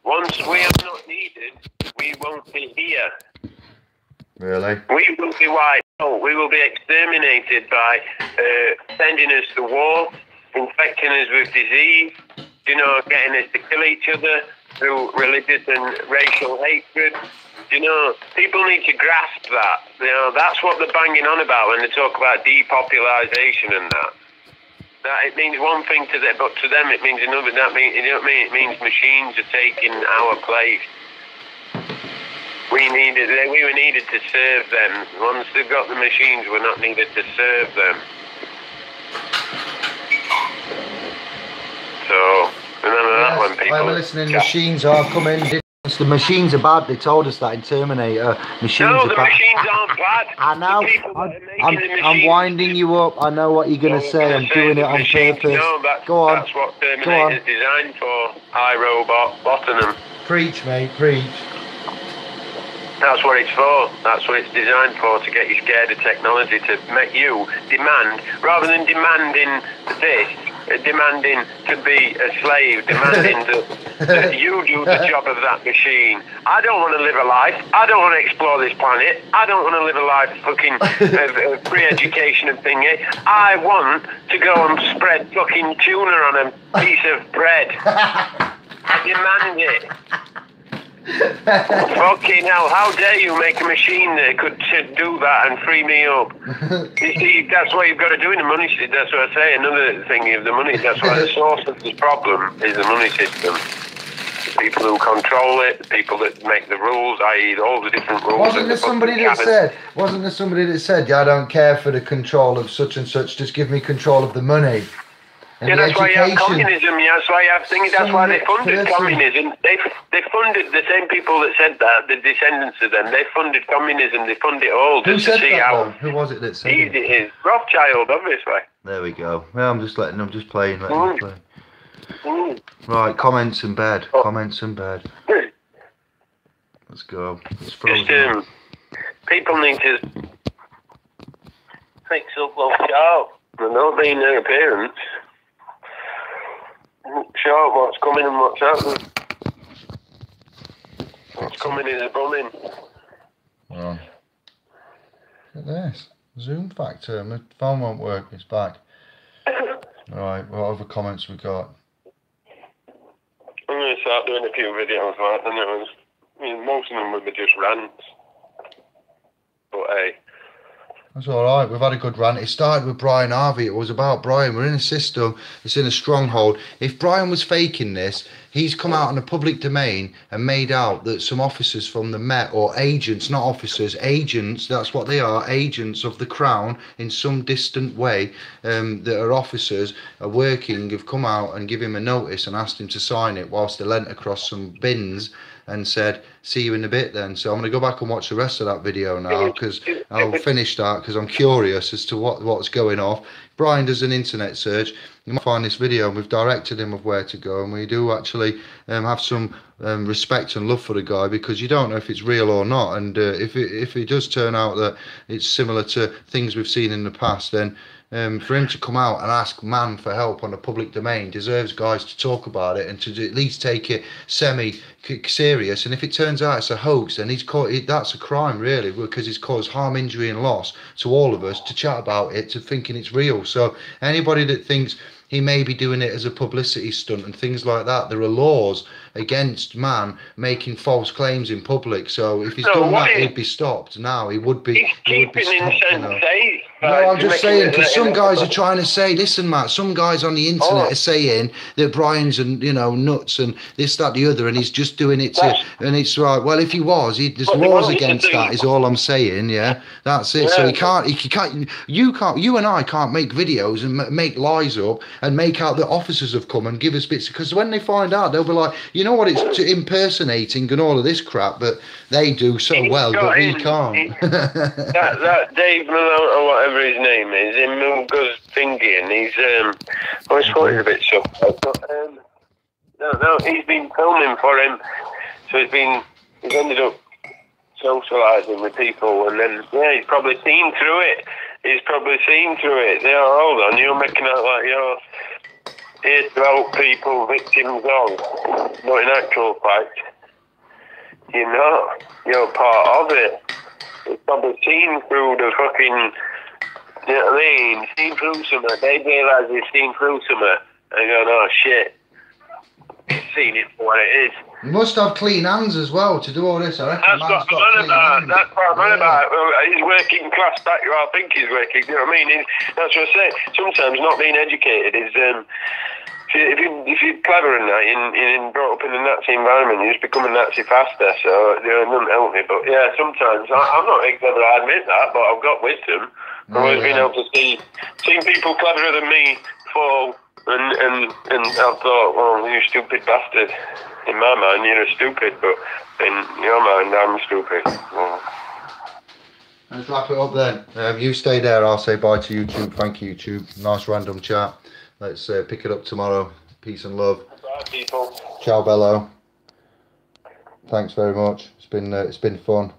Once we are not needed, we won't be here. Really? We will be wiped out. We will be exterminated by sending us to war, infecting us with disease, you know, getting us to kill each other through religious and racial hatred. You know, people need to grasp that. You know, that's what they're banging on about when they talk about depopulation and that. That it means one thing to them, but to them it means another. That means, you know what I mean? It means machines are taking our place. We were needed to serve them. Once they've got the machines, we're not needed to serve them. So remember that one, people. I'm listening. Machines are coming. The machines are bad. They told us that in Terminator. Machines no, are the bad. machines aren't bad. I know. I'm winding you up. I know what you're going to say. I'm doing it on purpose. No, Go on. That's what Terminator is designed for. iRobot, Bottom. Preach, mate, preach. That's what it's for. That's what it's designed for, to get you scared of technology, to make you demand, rather than demanding this, demanding to be a slave, demanding that you do the job of that machine. I don't want to live a life. I don't want to explore this planet. I don't want to live a life fucking of free education and thingy. I want to go and spread fucking tuna on a piece of bread. I demand it. Fucking hell, how dare you make a machine that could do that and free me up? You see, that's what you've got to do in the money system. That's what I say. Another thing of the money, that's why the source of the problem is the money system. The people who control it, the people that make the rules, i.e. all the different rules. Wasn't there somebody that said, yeah, I don't care for the control of such and such, just give me control of the money? Yeah, that's why you have communism. Yeah, that's why you have things. That's why they funded communism. They funded the same people that said that, the descendants of them. They funded communism. They fund it all just to see how. Who was it that said it? It is Rothschild, obviously. There we go. Well, I'm just letting them play. Right, comments in bed. Comments in bed. Let's go. It's frozen. People need to fix up those sharp. I don't mean their appearance. Sure, what's coming and what's happening. What's coming is a bumming. Well, look at this. Zoom factor. My phone won't work. It's back. Alright, what other comments we got? I'm going to start doing a few videos like that. Most of them would be just rants. But hey. That's alright, we've had a good rant. It started with Brian Harvey. It was about Brian. We're in a system, it's in a stronghold. If Brian was faking this, he's come out in the public domain and made out that some officers from the Met, or agents, not officers, agents, that's what they are, agents of the Crown in some distant way, that are officers, are working, have come out and give him a notice and asked him to sign it whilst they leant across some bins and said, see you in a bit then. So I'm going to go back and watch the rest of that video now, because I'll finish that because I'm curious as to what's going off. Brian does an internet search, you might find this video, and we've directed him of where to go, and we do actually have some respect and love for the guy, because you don't know if it's real or not, and if it does turn out that it's similar to things we've seen in the past, then for him to come out and ask man for help on a public domain deserves guys to talk about it and to at least take it semi-serious. And if it turns out it's a hoax, then that's a crime really, because it's caused harm, injury and loss to all of us to chat about it, to thinking it's real. So anybody that thinks he may be doing it as a publicity stunt and things like that, there are laws against man making false claims in public. So if he's done that, he'd be stopped. Now he would be. He's keeping himself safe. No, I'm just saying, because some guys are trying to say, listen, Matt, some guys on the internet are saying that Brian's nuts and this, that, the other, and he's just doing it to, and it's right. Well, if he was, there's laws against that. Is all I'm saying. Yeah, that's it. Yeah. So you and I can't make videos and make lies up and make out that officers have come and give us bits, because when they find out, they'll be like, you know what, it's impersonating and all of this crap, but they do so well, but we can't. that Dave Malone or whatever his name is, in Muga's thingy, and he's I thought he's a bit soft, but no, he's been filming for him, so he's ended up socialising with people, and then he's probably seen through it. Yeah, hold on, you're making out like you're here to help people, victims of, but in actual fact, you're not. You're part of it. It's probably seen through the fucking, you know what I mean? Seen through something. They realise they've seen through something and go, oh shit, he's seen it for what it is. You must have clean hands as well to do all this. I reckon. That's what I'm on about. Well, he's working class background. I think he's working. You know what I mean? That's what I say. Sometimes not being educated is. If you're clever and that, and brought up in a Nazi environment, you just become a Nazi faster. So it doesn't help me. But yeah, sometimes I'm not clever. I admit that, but I've got wisdom. I've always been able to see people cleverer than me fall, and I've thought, well, you stupid bastard. In my mind, you're stupid, but in your mind, I'm stupid. Yeah. Let's wrap it up then. You stay there. I'll say bye to YouTube. Thank you, YouTube. Nice random chat. Let's pick it up tomorrow. Peace and love. Bye, people. Ciao, Bello. Thanks very much. It's been fun.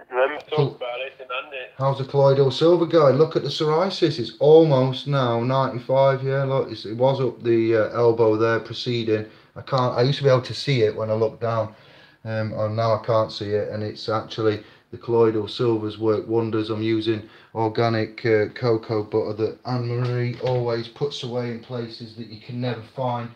Remember to talk about it and end it. How's the colloidal silver going? Look at the psoriasis. It's almost now 95. Yeah, look, it was up the elbow there, proceeding. I used to be able to see it when I looked down, and now I can't see it. And it's actually the colloidal silvers work wonders. I'm using organic cocoa butter that Anne Marie always puts away in places that you can never find.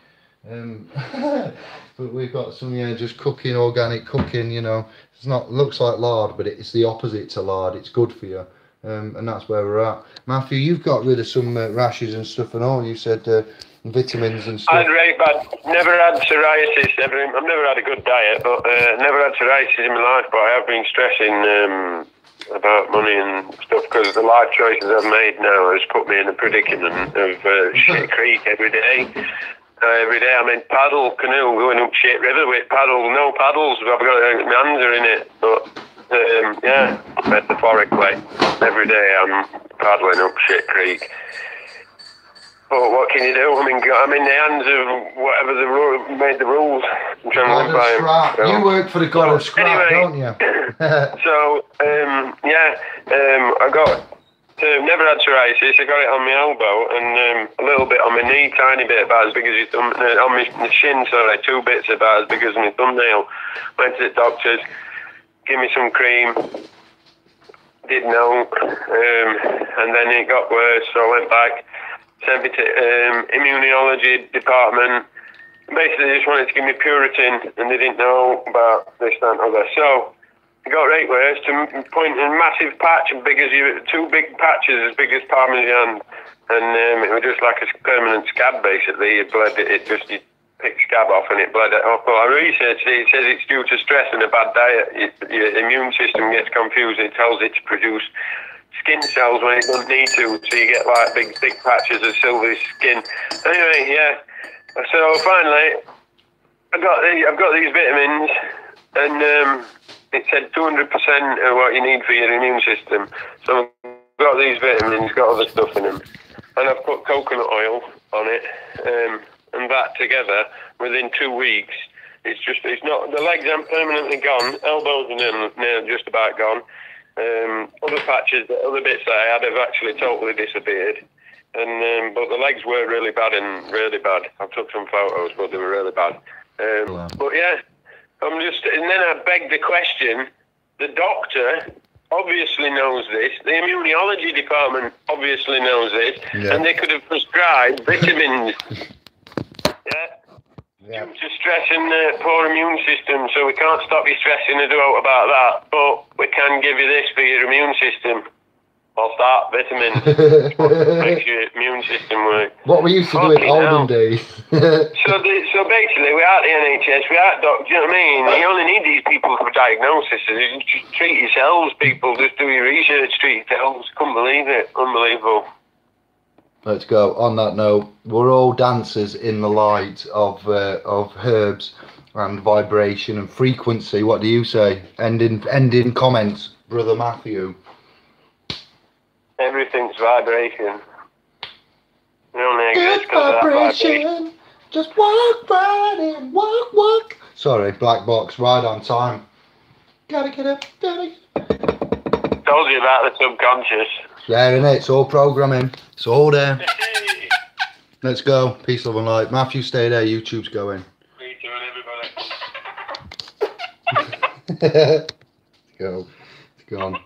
But we've got some just cooking, organic cooking, you know. It's not, looks like lard, but it's the opposite to lard. It's good for you, and that's where we're at. Matthew, you've got rid of some rashes and stuff and all. You said vitamins and stuff. I had really bad, never had psoriasis. I've never had a good diet, but never had psoriasis in my life. But I have been stressing about money and stuff because the life choices I've made now has put me in a predicament of shit creek every day. Every day I'm in paddle canoe going up shit river with no paddles. I've got my hands are in it, but yeah, metaphorically, every day I'm paddling up shit creek. But what can you do? I'm in the hands of whatever made the rules. I'm trying to live by them. So. You work for the god of scrap, anyway, don't you? So I got. Never had psoriasis. I got it on my elbow and a little bit on my knee, tiny bit about as big as your thumb. On my shin, sorry, 2 bits about as big as my thumbnail. Went to the doctors, give me some cream. Didn't know, and then it got worse. So I went back, sent me to immunology department. Basically, they just wanted to give me Puritan, and they didn't know about this, that, and other. So. It got right worse to point a massive patch, big as 2 big patches as big as palm of your hand, and it was just like a permanent scab. Basically, it bled. It just you pick scab off and it bled it off. But I researched it. It says it's due to stress and a bad diet. Your immune system gets confused. It tells it to produce skin cells when it doesn't need to, so you get like big patches of silvery skin. Anyway, yeah. So finally, I've got these vitamins and. It said 200% of what you need for your immune system. So I've got these vitamins, got other stuff in them. And I've put coconut oil on it. And that together, within 2 weeks, it's not, the legs aren't permanently gone. Elbows are just about gone. Other patches, other bits that I had have actually totally disappeared. And but the legs were really bad. I took some photos, but they were really bad. Wow. But yeah. And then I begged the question, the doctor obviously knows this, the immunology department obviously knows this, and they could have prescribed vitamins. Due to stress and poor immune system, so we can't stop you stressing about that, but we can give you this for your immune system. I'll start vitamins. Makes your immune system work. What we used to do in olden days. So basically, we're at the NHS, we're at doctors, you know what I mean? You only need these people for diagnosis. You just treat yourselves, people. Just do your research, treat yourselves. Couldn't believe it. Unbelievable. Let's go. On that note, we're all dancers in the light of herbs and vibration and frequency. What do you say? Ending comments, Brother Matthew. Everything's vibration. It only exists because of that vibration. Just walk right in, walk. Sorry, black box, right on time. Gotta get up, Told you about the subconscious. Yeah, innit? It's all programming. It's all there. Let's go. Peace, love and light. Matthew, stay there. YouTube's going. Me too, and everybody. Go. It's gone.